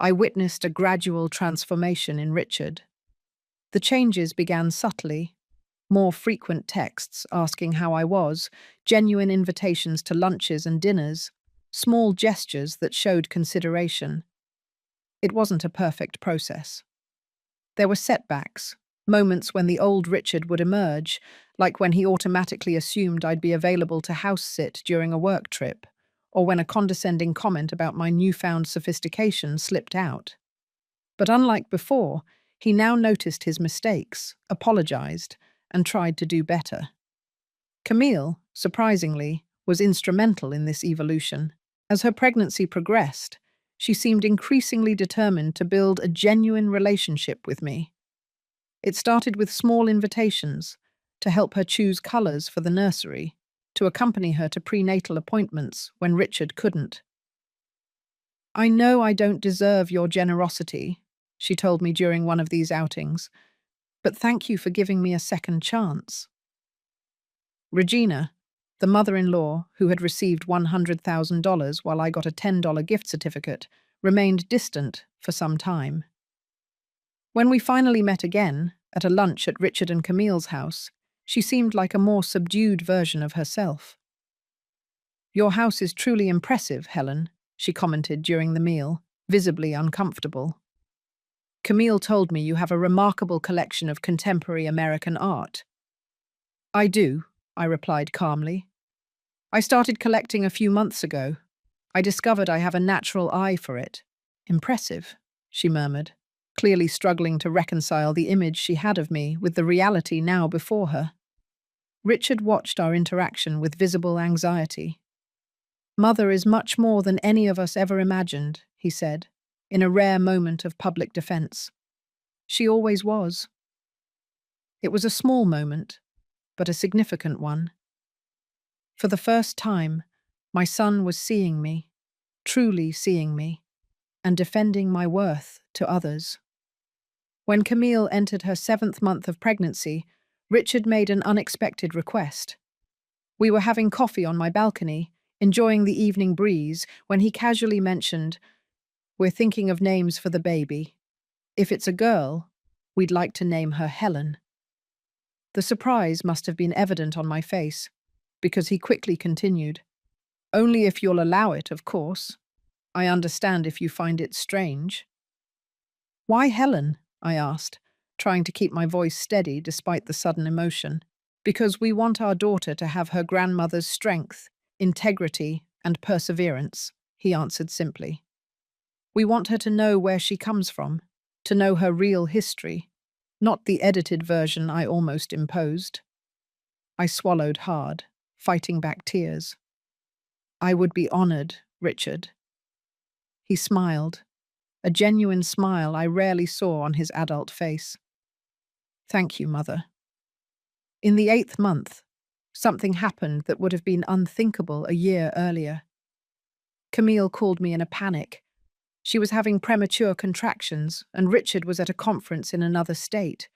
I witnessed a gradual transformation in Richard. The changes began subtly, more frequent texts asking how I was, genuine invitations to lunches and dinners, small gestures that showed consideration. It wasn't a perfect process. There were setbacks, moments when the old Richard would emerge, like when he automatically assumed I'd be available to house-sit during a work trip, or when a condescending comment about my newfound sophistication slipped out. But unlike before, he now noticed his mistakes, apologized, and tried to do better. Camille, surprisingly, was instrumental in this evolution. As her pregnancy progressed, she seemed increasingly determined to build a genuine relationship with me. It started with small invitations, to help her choose colors for the nursery, to accompany her to prenatal appointments when Richard couldn't. I know I don't deserve your generosity, she told me during one of these outings, but thank you for giving me a second chance. Regina, the mother-in-law who had received $100,000 while I got a $10 gift certificate, remained distant for some time. When we finally met again, at a lunch at Richard and Camille's house, she seemed like a more subdued version of herself. Your house is truly impressive, Helen, she commented during the meal, visibly uncomfortable. Camille told me you have a remarkable collection of contemporary American art. I do, I replied calmly. I started collecting a few months ago. I discovered I have a natural eye for it. Impressive, she murmured, clearly struggling to reconcile the image she had of me with the reality now before her. Richard watched our interaction with visible anxiety. Mother is much more than any of us ever imagined, he said, in a rare moment of public defense. She always was. It was a small moment, but a significant one. For the first time, my son was seeing me, truly seeing me, and defending my worth to others. When Camille entered her 7th month of pregnancy, Richard made an unexpected request. We were having coffee on my balcony, enjoying the evening breeze, when he casually mentioned, "We're thinking of names for the baby. If it's a girl, we'd like to name her Helen." The surprise must have been evident on my face, because he quickly continued, "Only if you'll allow it, of course. I understand if you find it strange." "Why Helen?" I asked, trying to keep my voice steady despite the sudden emotion. "Because we want our daughter to have her grandmother's strength, integrity, and perseverance," he answered simply. "We want her to know where she comes from, to know her real history, not the edited version I almost imposed. I swallowed hard, fighting back tears. I would be honored, Richard. He smiled, a genuine smile I rarely saw on his adult face. Thank you, Mother. In the 8th month, something happened that would have been unthinkable a year earlier. Camille called me in a panic. She was having premature contractions, and Richard was at a conference in another state.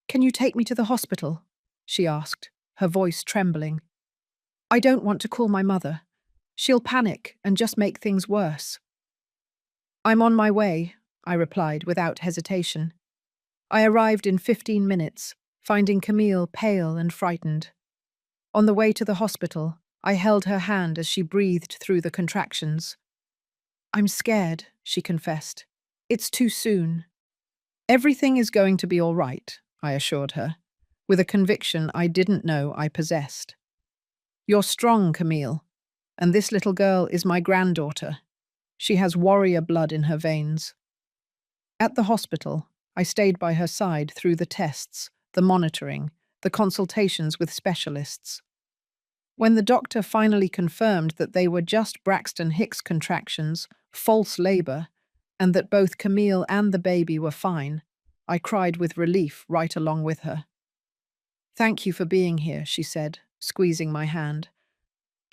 Can you take me to the hospital? She asked, her voice trembling. I don't want to call my mother. She'll panic and just make things worse. I'm on my way, I replied without hesitation. I arrived in 15 minutes, finding Camille pale and frightened. On the way to the hospital, I held her hand as she breathed through the contractions. I'm scared, she confessed. It's too soon. Everything is going to be all right, I assured her, with a conviction I didn't know I possessed. You're strong, Camille, and this little girl is my granddaughter. She has warrior blood in her veins. At the hospital, I stayed by her side through the tests, the monitoring, the consultations with specialists. When the doctor finally confirmed that they were just Braxton Hicks contractions, false labor, and that both Camille and the baby were fine, I cried with relief right along with her. Thank you for being here, she said, squeezing my hand.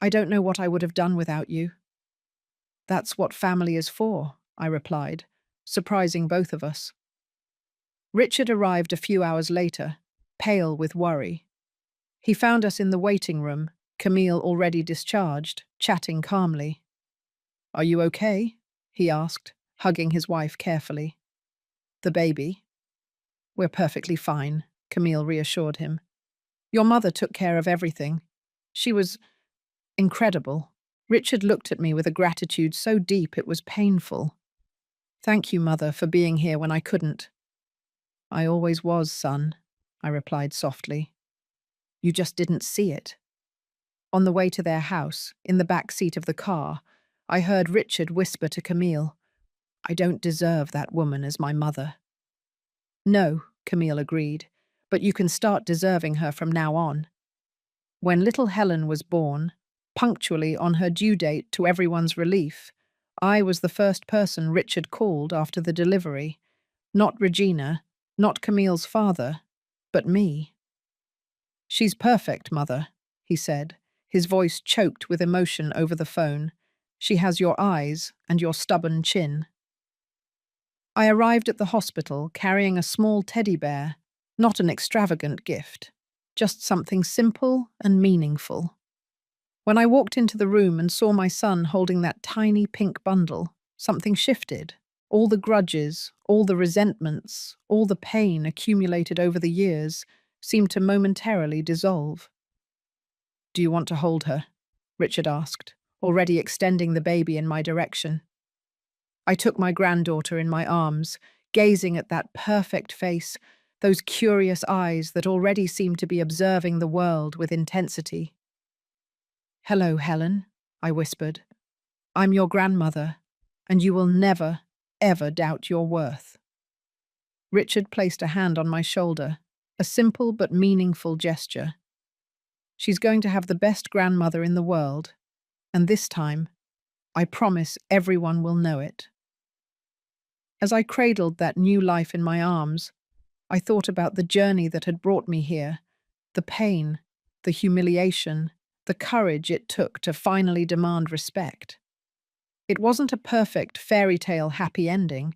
I don't know what I would have done without you. That's what family is for, I replied, surprising both of us. Richard arrived a few hours later, pale with worry. He found us in the waiting room, Camille already discharged, chatting calmly. Are you okay? He asked, hugging his wife carefully. The baby? We're perfectly fine, Camille reassured him. Your mother took care of everything. She was incredible. Richard looked at me with a gratitude so deep it was painful. Thank you, Mother, for being here when I couldn't. I always was, son, I replied softly. You just didn't see it. On the way to their house, in the back seat of the car, I heard Richard whisper to Camille, I don't deserve that woman as my mother. No, Camille agreed, but you can start deserving her from now on. When little Helen was born, punctually on her due date to everyone's relief, I was the first person Richard called after the delivery. Not Regina, not Camille's father, but me. She's perfect, Mother, he said, his voice choked with emotion over the phone. She has your eyes and your stubborn chin. I arrived at the hospital carrying a small teddy bear, not an extravagant gift, just something simple and meaningful. When I walked into the room and saw my son holding that tiny pink bundle, something shifted. All the grudges, all the resentments, all the pain accumulated over the years seemed to momentarily dissolve. Do you want to hold her? Richard asked, already extending the baby in my direction. I took my granddaughter in my arms, gazing at that perfect face, those curious eyes that already seemed to be observing the world with intensity. Hello, Helen, I whispered. I'm your grandmother, and you will never, ever doubt your worth. Richard placed a hand on my shoulder, a simple but meaningful gesture. She's going to have the best grandmother in the world, and this time, I promise everyone will know it. As I cradled that new life in my arms, I thought about the journey that had brought me here, the pain, the humiliation, the courage it took to finally demand respect. It wasn't a perfect fairy tale happy ending.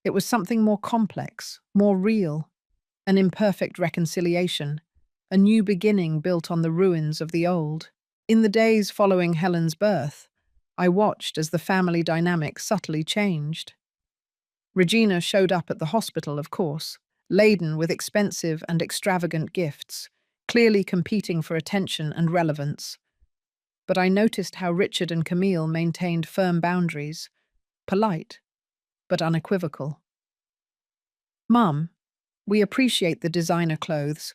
It was something more complex, more real, an imperfect reconciliation, a new beginning built on the ruins of the old. In the days following Helen's birth, I watched as the family dynamic subtly changed. Regina showed up at the hospital, of course, laden with expensive and extravagant gifts, clearly competing for attention and relevance. But I noticed how Richard and Camille maintained firm boundaries, polite, but unequivocal. Mum, we appreciate the designer clothes,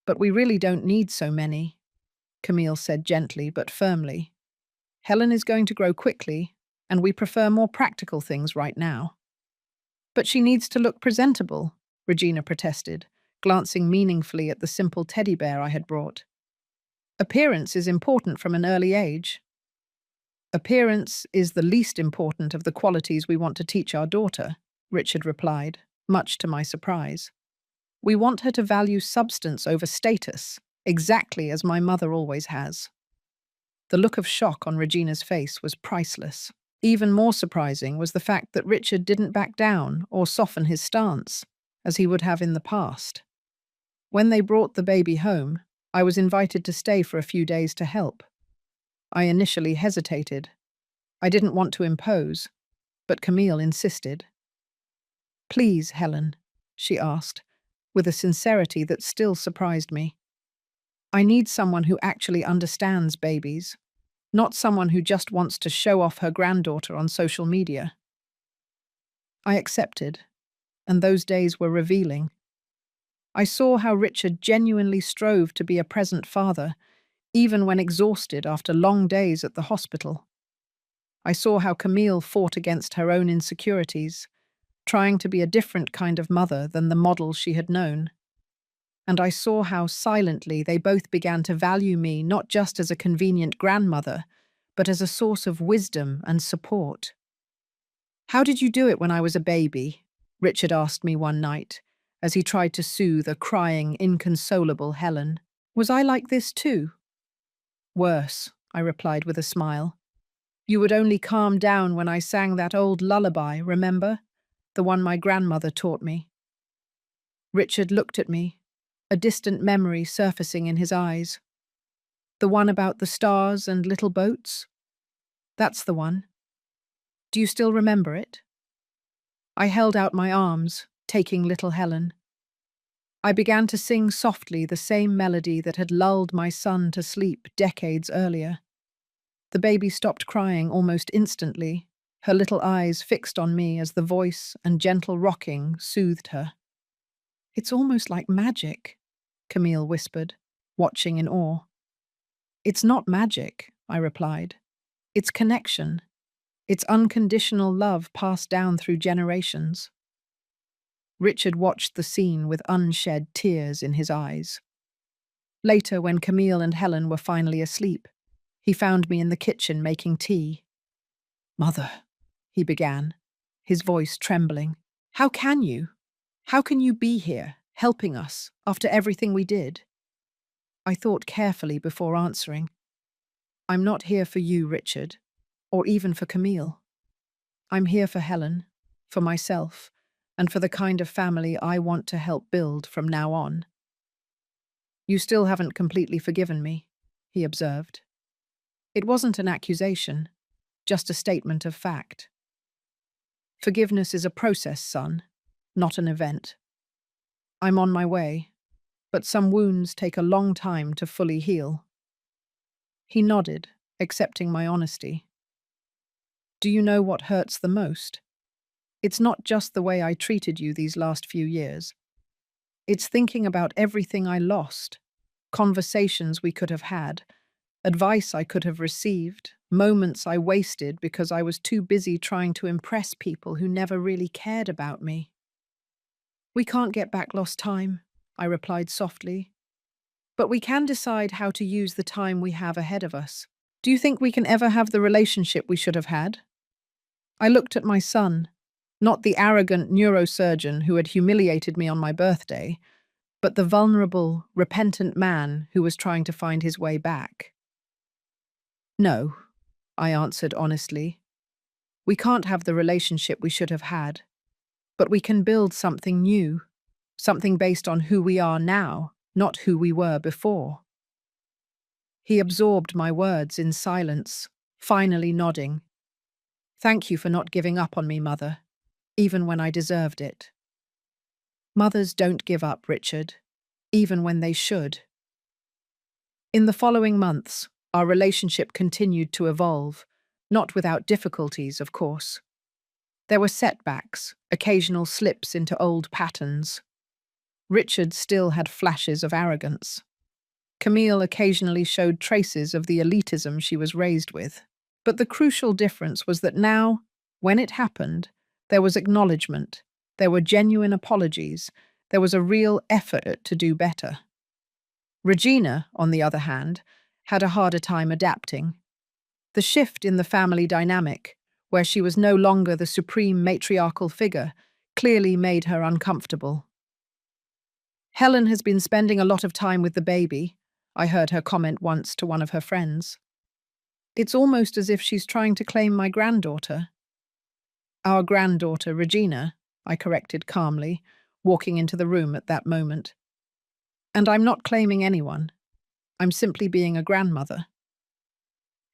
but we really don't need so many, Camille said gently but firmly. Helen is going to grow quickly, and we prefer more practical things right now. But she needs to look presentable, Regina protested, glancing meaningfully at the simple teddy bear I had brought. Appearance is important from an early age. Appearance is the least important of the qualities we want to teach our daughter, Richard replied, much to my surprise. We want her to value substance over status, exactly as my mother always has. The look of shock on Regina's face was priceless. Even more surprising was the fact that Richard didn't back down or soften his stance, as he would have in the past. When they brought the baby home, I was invited to stay for a few days to help. I initially hesitated. I didn't want to impose, but Camille insisted. "Please, Helen," she asked, with a sincerity that still surprised me. "I need someone who actually understands babies, not someone who just wants to show off her granddaughter on social media." I accepted, and those days were revealing. I saw how Richard genuinely strove to be a present father, even when exhausted after long days at the hospital. I saw how Camille fought against her own insecurities, trying to be a different kind of mother than the model she had known. And I saw how silently they both began to value me not just as a convenient grandmother, but as a source of wisdom and support. "How did you do it when I was a baby?" Richard asked me one night, as he tried to soothe a crying, inconsolable Helen. "Was I like this too?" "Worse," I replied with a smile. "You would only calm down when I sang that old lullaby, remember? The one my grandmother taught me." Richard looked at me, a distant memory surfacing in his eyes. "The one about the stars and little boats?" "That's the one. Do you still remember it?" I held out my arms, taking little Helen. I began to sing softly the same melody that had lulled my son to sleep decades earlier. The baby stopped crying almost instantly, her little eyes fixed on me as the voice and gentle rocking soothed her. "It's almost like magic," Camille whispered, watching in awe. "It's not magic," I replied. "It's connection. It's unconditional love passed down through generations." Richard watched the scene with unshed tears in his eyes. Later, when Camille and Helen were finally asleep, he found me in the kitchen making tea. "Mother," he began, his voice trembling. "How can you? How can you be here, helping us, after everything we did?" I thought carefully before answering. "I'm not here for you, Richard, or even for Camille. I'm here for Helen, for myself, and for the kind of family I want to help build from now on." "You still haven't completely forgiven me," he observed. It wasn't an accusation, just a statement of fact. "Forgiveness is a process, son, not an event. I'm on my way, but some wounds take a long time to fully heal." He nodded, accepting my honesty. "Do you know what hurts the most? It's not just the way I treated you these last few years. It's thinking about everything I lost, conversations we could have had, advice I could have received, moments I wasted because I was too busy trying to impress people who never really cared about me." "We can't get back lost time," I replied softly. "But we can decide how to use the time we have ahead of us. Do you think we can ever have the relationship we should have had?" I looked at my son, not the arrogant neurosurgeon who had humiliated me on my birthday, but the vulnerable, repentant man who was trying to find his way back. "No," I answered honestly. "We can't have the relationship we should have had, but we can build something new, something based on who we are now, not who we were before." He absorbed my words in silence, finally nodding. "Thank you for not giving up on me, Mother, even when I deserved it." Mothers don't give up, Richard, even when they should. In the following months, our relationship continued to evolve, not without difficulties, of course. There were setbacks, occasional slips into old patterns. Richard still had flashes of arrogance. Camille occasionally showed traces of the elitism she was raised with. But the crucial difference was that now, when it happened, there was acknowledgement, there were genuine apologies, There was a real effort to do better. Regina, on the other hand, had a harder time adapting. The shift in the family dynamic, where she was no longer the supreme matriarchal figure, clearly made her uncomfortable. Helen has been spending a lot of time with the baby, I heard her comment once to one of her friends. It's almost as if she's trying to claim my granddaughter. Our granddaughter, Regina, I corrected calmly, walking into the room at that moment. And I'm not claiming anyone. I'm simply being a grandmother.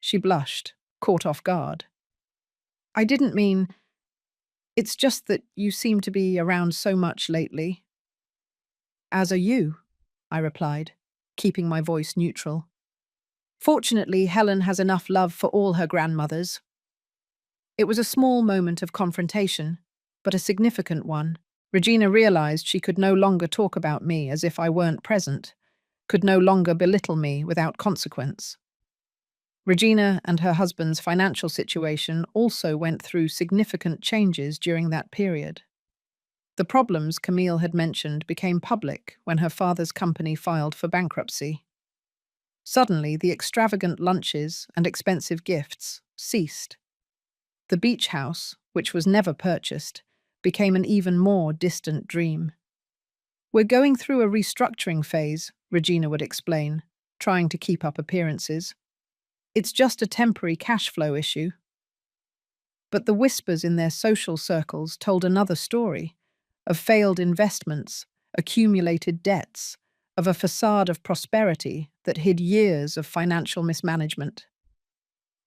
She blushed, caught off guard. I didn't mean, it's just that you seem to be around so much lately. As are you, I replied, keeping my voice neutral. Fortunately, Helen has enough love for all her grandmothers. It was a small moment of confrontation, but a significant one. Regina realized she could no longer talk about me as if I weren't present, could no longer belittle me without consequence. Regina and her husband's financial situation also went through significant changes during that period. The problems Camille had mentioned became public when her father's company filed for bankruptcy. Suddenly, the extravagant lunches and expensive gifts ceased. The beach house, which was never purchased, became an even more distant dream. We're going through a restructuring phase, Regina would explain, trying to keep up appearances. It's just a temporary cash flow issue. But the whispers in their social circles told another story, of failed investments, accumulated debts, of a facade of prosperity that hid years of financial mismanagement.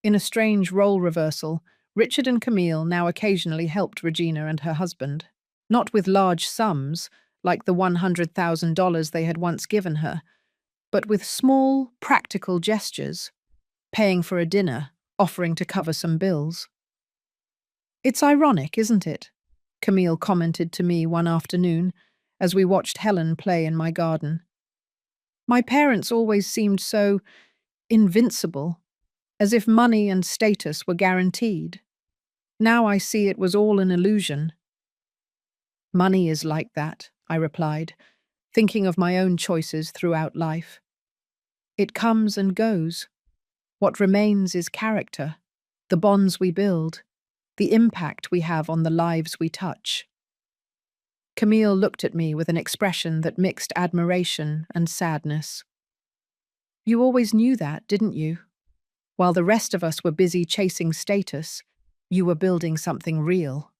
In a strange role reversal, Richard and Camille now occasionally helped Regina and her husband, not with large sums, like the $100,000 they had once given her, but with small, practical gestures, paying for a dinner, offering to cover some bills. It's ironic, isn't it? Camille commented to me one afternoon as we watched Helen play in my garden. My parents always seemed so invincible, as if money and status were guaranteed. Now I see it was all an illusion. Money is like that, I replied, thinking of my own choices throughout life. It comes and goes. What remains is character, the bonds we build, the impact we have on the lives we touch. Camille looked at me with an expression that mixed admiration and sadness. You always knew that, didn't you? While the rest of us were busy chasing status, you were building something real.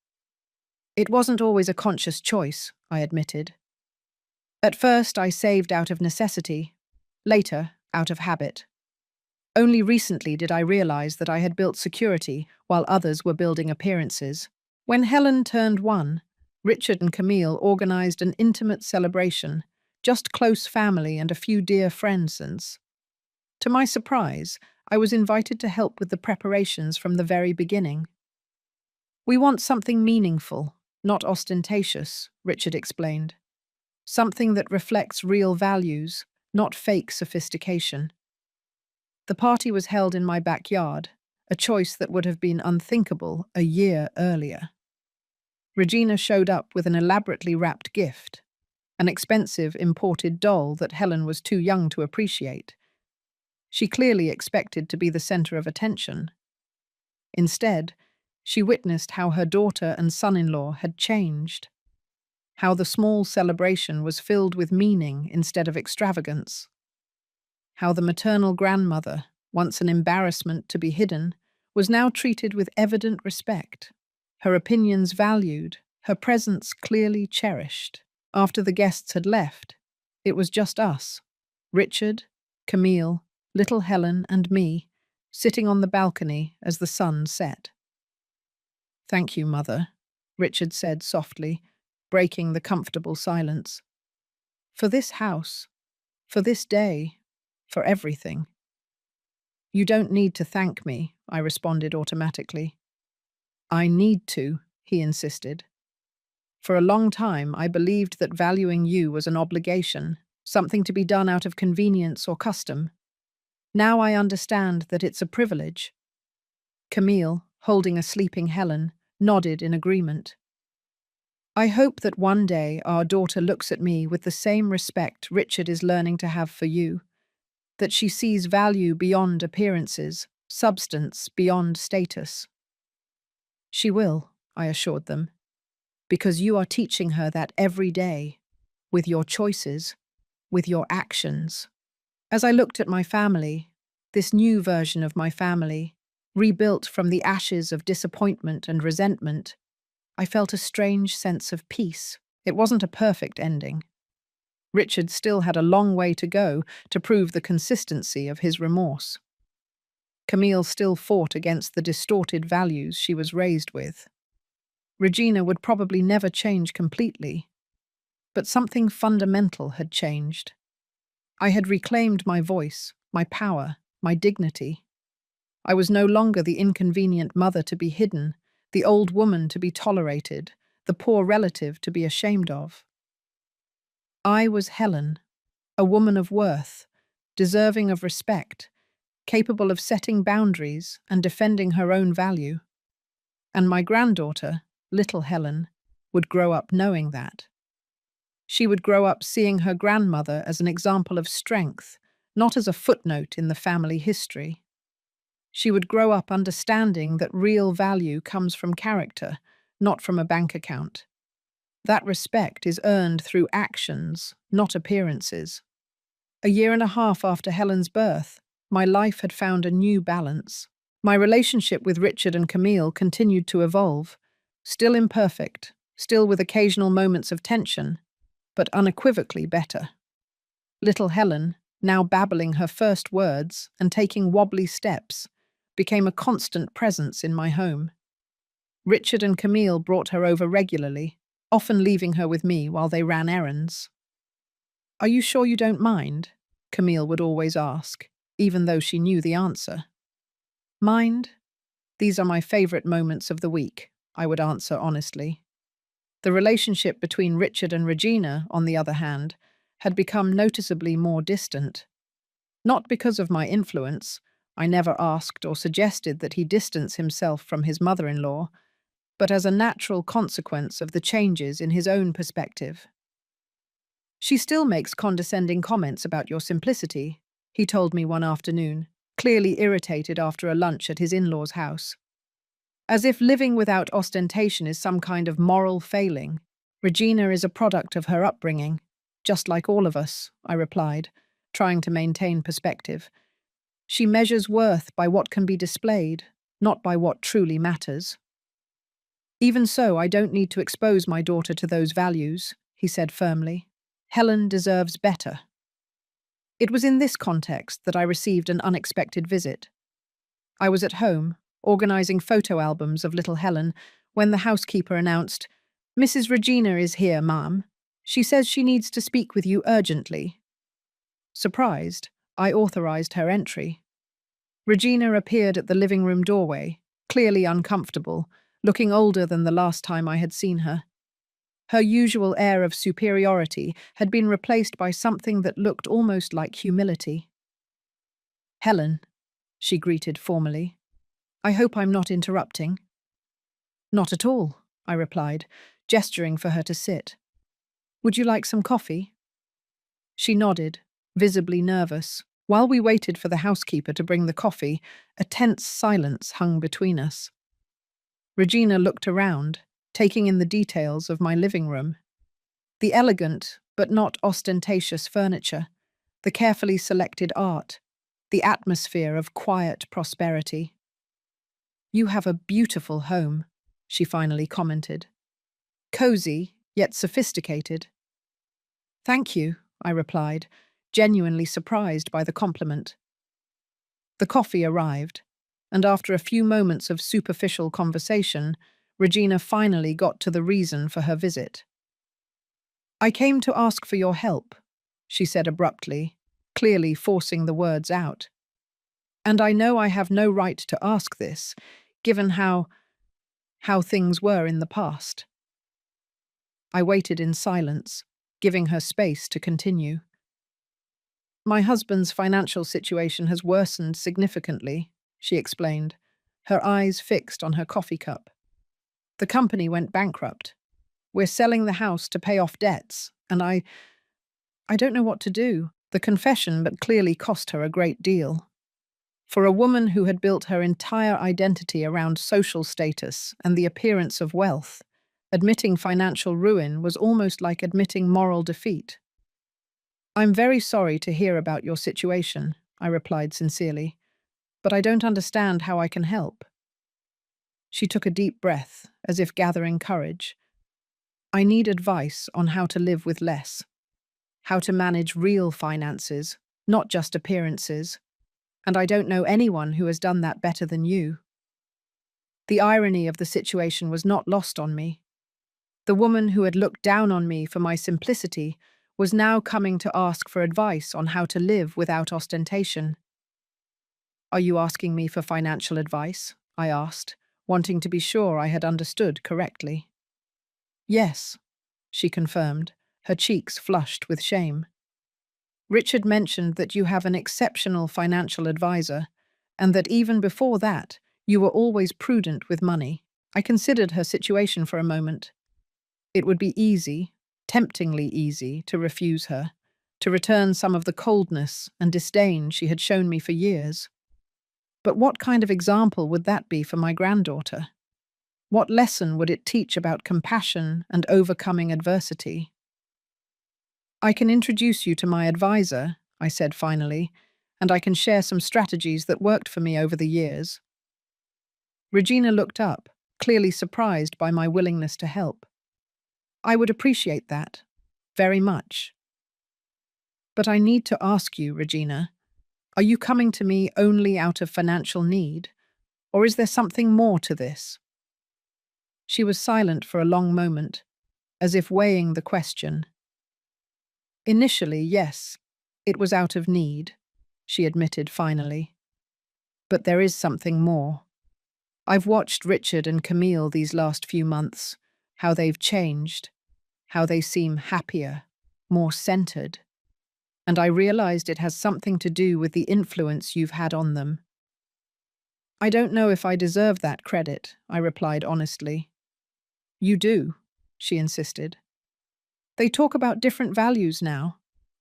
It wasn't always a conscious choice, I admitted. At first, I saved out of necessity, later, out of habit. Only recently did I realize that I had built security while others were building appearances. When Helen turned 1, Richard and Camille organized an intimate celebration, just close family and a few dear friends. To my surprise, I was invited to help with the preparations from the very beginning. We want something meaningful, not ostentatious, Richard explained. Something that reflects real values, not fake sophistication. The party was held in my backyard, a choice that would have been unthinkable a year earlier. Regina showed up with an elaborately wrapped gift, an expensive imported doll that Helen was too young to appreciate. She clearly expected to be the center of attention. Instead, she witnessed how her daughter and son-in-law had changed, how the small celebration was filled with meaning instead of extravagance, how the maternal grandmother, once an embarrassment to be hidden, was now treated with evident respect, her opinions valued, her presence clearly cherished. After the guests had left, it was just us, Richard, Camille, little Helen and me, sitting on the balcony as the sun set. Thank you, Mother, Richard said softly, breaking the comfortable silence. For this house, for this day, for everything. You don't need to thank me, I responded automatically. I need to, he insisted. For a long time, I believed that valuing you was an obligation, something to be done out of convenience or custom. Now I understand that it's a privilege. Camille, holding a sleeping Helen, nodded in agreement. I hope that one day our daughter looks at me with the same respect Richard is learning to have for you, that she sees value beyond appearances, substance beyond status. She will, I assured them, because you are teaching her that every day, with your choices, with your actions. As I looked at my family, this new version of my family, rebuilt from the ashes of disappointment and resentment, I felt a strange sense of peace. It wasn't a perfect ending. Richard still had a long way to go to prove the consistency of his remorse. Camille still fought against the distorted values she was raised with. Regina would probably never change completely, but something fundamental had changed. I had reclaimed my voice, my power, my dignity. I was no longer the inconvenient mother to be hidden, the old woman to be tolerated, the poor relative to be ashamed of. I was Helen, a woman of worth, deserving of respect, capable of setting boundaries and defending her own value. And my granddaughter, little Helen, would grow up knowing that. She would grow up seeing her grandmother as an example of strength, not as a footnote in the family history. She would grow up understanding that real value comes from character, not from a bank account. That respect is earned through actions, not appearances. A year and a half after Helen's birth, my life had found a new balance. My relationship with Richard and Camille continued to evolve, still imperfect, still with occasional moments of tension, but unequivocally better. Little Helen, now babbling her first words and taking wobbly steps, became a constant presence in my home. Richard and Camille brought her over regularly, often leaving her with me while they ran errands. "Are you sure you don't mind?" Camille would always ask, even though she knew the answer. "Mind? These are my favorite moments of the week," I would answer honestly. The relationship between Richard and Regina, on the other hand, had become noticeably more distant. Not because of my influence, I never asked or suggested that he distance himself from his mother-in-law, but as a natural consequence of the changes in his own perspective. "She still makes condescending comments about your simplicity," he told me one afternoon, clearly irritated after a lunch at his in-laws' house. As if living without ostentation is some kind of moral failing, Regina is a product of her upbringing, just like all of us, I replied, trying to maintain perspective. She measures worth by what can be displayed, not by what truly matters. "Even so, I don't need to expose my daughter to those values," he said firmly. "Helen deserves better." It was in this context that I received an unexpected visit. I was at home, organizing photo albums of little Helen, when the housekeeper announced, "Mrs. Regina is here, ma'am. She says she needs to speak with you urgently." Surprised, I authorized her entry. Regina appeared at the living room doorway, clearly uncomfortable, looking older than the last time I had seen her. Her usual air of superiority had been replaced by something that looked almost like humility. "Helen," she greeted formally. "I hope I'm not interrupting." "Not at all," I replied, gesturing for her to sit. "Would you like some coffee?" She nodded, visibly nervous. While we waited for the housekeeper to bring the coffee, a tense silence hung between us. Regina looked around, taking in the details of my living room. The elegant, but not ostentatious furniture, the carefully selected art, the atmosphere of quiet prosperity. "You have a beautiful home," she finally commented. "Cozy, yet sophisticated." "Thank you," I replied, genuinely surprised by the compliment. The coffee arrived, and after a few moments of superficial conversation, Regina finally got to the reason for her visit. "I came to ask for your help," she said abruptly, clearly forcing the words out. "And I know I have no right to ask this, given how things were in the past." I waited in silence, giving her space to continue. "My husband's financial situation has worsened significantly," she explained, her eyes fixed on her coffee cup. "The company went bankrupt. We're selling the house to pay off debts, and I don't know what to do. The confession but clearly cost her a great deal. For a woman who had built her entire identity around social status and the appearance of wealth, admitting financial ruin was almost like admitting moral defeat. "I'm very sorry to hear about your situation," I replied sincerely, "but I don't understand how I can help." She took a deep breath, as if gathering courage. "I need advice on how to live with less, how to manage real finances, not just appearances, and I don't know anyone who has done that better than you." The irony of the situation was not lost on me. The woman who had looked down on me for my simplicity was now coming to ask for advice on how to live without ostentation. "Are you asking me for financial advice?" I asked, wanting to be sure I had understood correctly. "Yes," she confirmed, her cheeks flushed with shame. "Richard mentioned that you have an exceptional financial advisor, and that even before that, you were always prudent with money." I considered her situation for a moment. It would be easy, temptingly easy, to refuse her, to return some of the coldness and disdain she had shown me for years. But what kind of example would that be for my granddaughter? What lesson would it teach about compassion and overcoming adversity? "I can introduce you to my advisor," I said finally, "and I can share some strategies that worked for me over the years." Regina looked up, clearly surprised by my willingness to help. "I would appreciate that, very much. But I need to ask you, Regina, are you coming to me only out of financial need, or is there something more to this?" She was silent for a long moment, as if weighing the question. "Initially, yes, it was out of need," she admitted finally. "But there is something more. I've watched Richard and Camille these last few months, how they've changed, how they seem happier, more centered, and I realized it has something to do with the influence you've had on them." "I don't know if I deserve that credit," I replied honestly. "You do," she insisted. "They talk about different values now,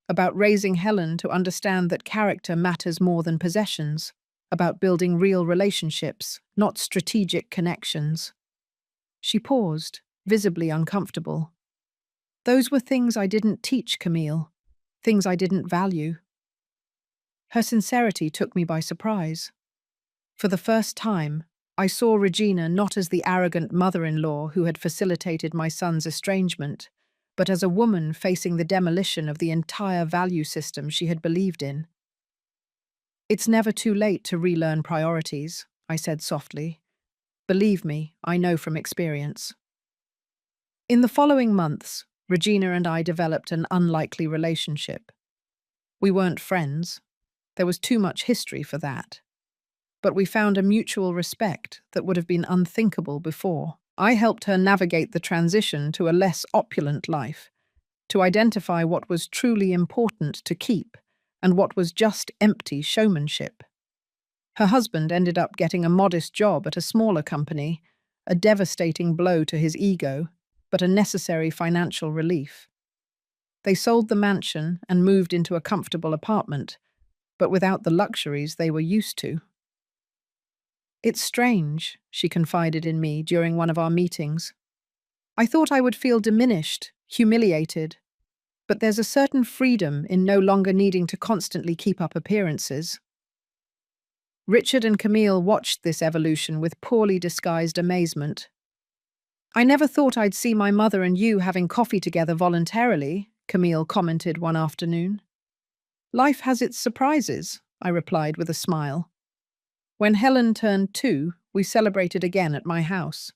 about raising Helen to understand that character matters more than possessions, about building real relationships, not strategic connections." She paused, visibly uncomfortable. "Those were things I didn't teach Camille, things I didn't value." Her sincerity took me by surprise. For the first time, I saw Regina not as the arrogant mother-in-law who had facilitated my son's estrangement, but as a woman facing the demolition of the entire value system she had believed in. "It's never too late to relearn priorities," I said softly. "Believe me, I know from experience." In the following months, Regina and I developed an unlikely relationship. We weren't friends. There was too much history for that. But we found a mutual respect that would have been unthinkable before. I helped her navigate the transition to a less opulent life, to identify what was truly important to keep and what was just empty showmanship. Her husband ended up getting a modest job at a smaller company, a devastating blow to his ego, but a necessary financial relief. They sold the mansion and moved into a comfortable apartment, but without the luxuries they were used to. "It's strange," she confided in me during one of our meetings. "I thought I would feel diminished, humiliated, but there's a certain freedom in no longer needing to constantly keep up appearances." Richard and Camille watched this evolution with poorly disguised amazement. "I never thought I'd see my mother and you having coffee together voluntarily," Camille commented one afternoon. "Life has its surprises," I replied with a smile. When Helen turned 2, we celebrated again at my house.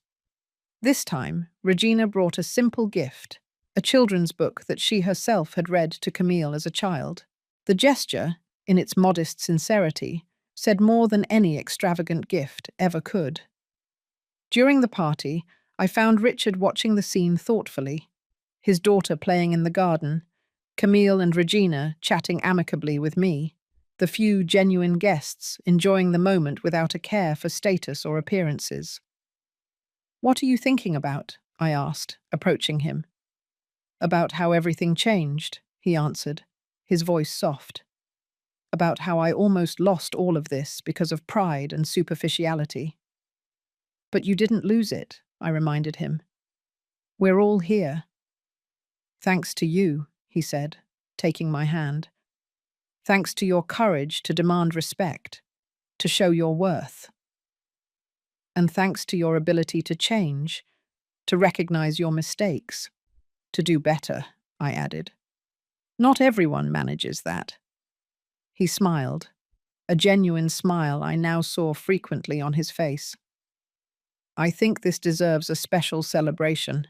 This time, Regina brought a simple gift, a children's book that she herself had read to Camille as a child. The gesture, in its modest sincerity, said more than any extravagant gift ever could. During the party, I found Richard watching the scene thoughtfully, his daughter playing in the garden, Camille and Regina chatting amicably with me, the few genuine guests enjoying the moment without a care for status or appearances. "What are you thinking about?" I asked, approaching him. About how everything changed, he answered, his voice soft. About how I almost lost all of this because of pride and superficiality. But you didn't lose it, I reminded him. We're all here. Thanks to you, he said, taking my hand. Thanks to your courage to demand respect, to show your worth. And thanks to your ability to change, to recognize your mistakes, to do better, I added. Not everyone manages that. He smiled, a genuine smile I now saw frequently on his face. I think this deserves a special celebration.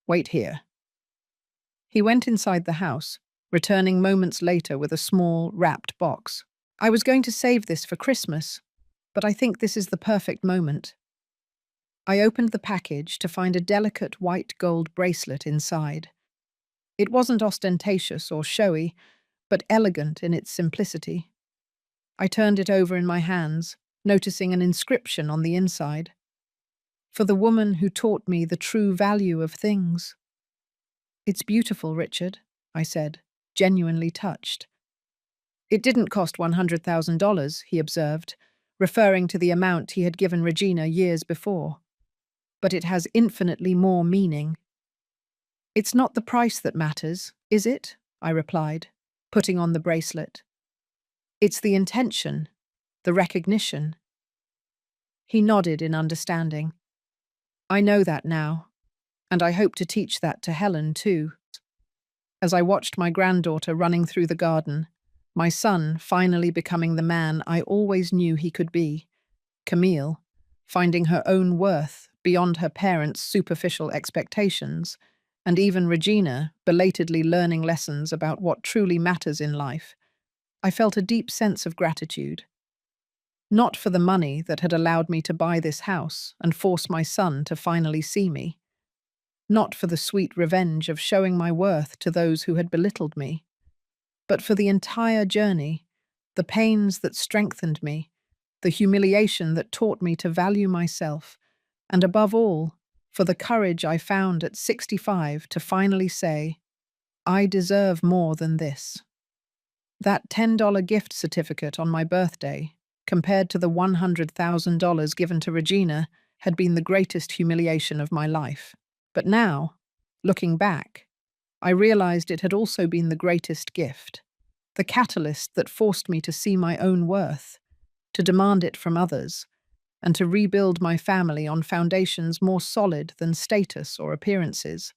Wait here. He went inside the house, returning moments later with a small, wrapped box. I was going to save this for Christmas, but I think this is the perfect moment. I opened the package to find a delicate white gold bracelet inside. It wasn't ostentatious or showy, but elegant in its simplicity. I turned it over in my hands, noticing an inscription on the inside. For the woman who taught me the true value of things. It's beautiful, Richard, I said, genuinely touched. It didn't cost $100,000, he observed, referring to the amount he had given Regina years before. But it has infinitely more meaning. It's not the price that matters, is it? I replied, putting on the bracelet. It's the intention, the recognition. He nodded in understanding. I know that now, and I hope to teach that to Helen too. As I watched my granddaughter running through the garden, my son finally becoming the man I always knew he could be, Camille, finding her own worth beyond her parents' superficial expectations, and even Regina belatedly learning lessons about what truly matters in life, I felt a deep sense of gratitude. Not for the money that had allowed me to buy this house and force my son to finally see me. Not for the sweet revenge of showing my worth to those who had belittled me, but for the entire journey, the pains that strengthened me, the humiliation that taught me to value myself, and above all, for the courage I found at 65 to finally say, I deserve more than this. That $10 gift certificate on my birthday, compared to the $100,000 given to Regina, had been the greatest humiliation of my life. But now, looking back, I realized it had also been the greatest gift, the catalyst that forced me to see my own worth, to demand it from others, and to rebuild my family on foundations more solid than status or appearances.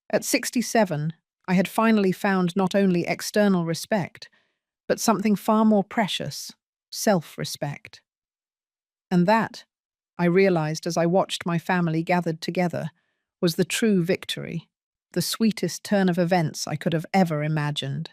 At 67, I had finally found not only external respect, but something far more precious, self-respect. And that, I realized as I watched my family gathered together, was the true victory, the sweetest turn of events I could have ever imagined.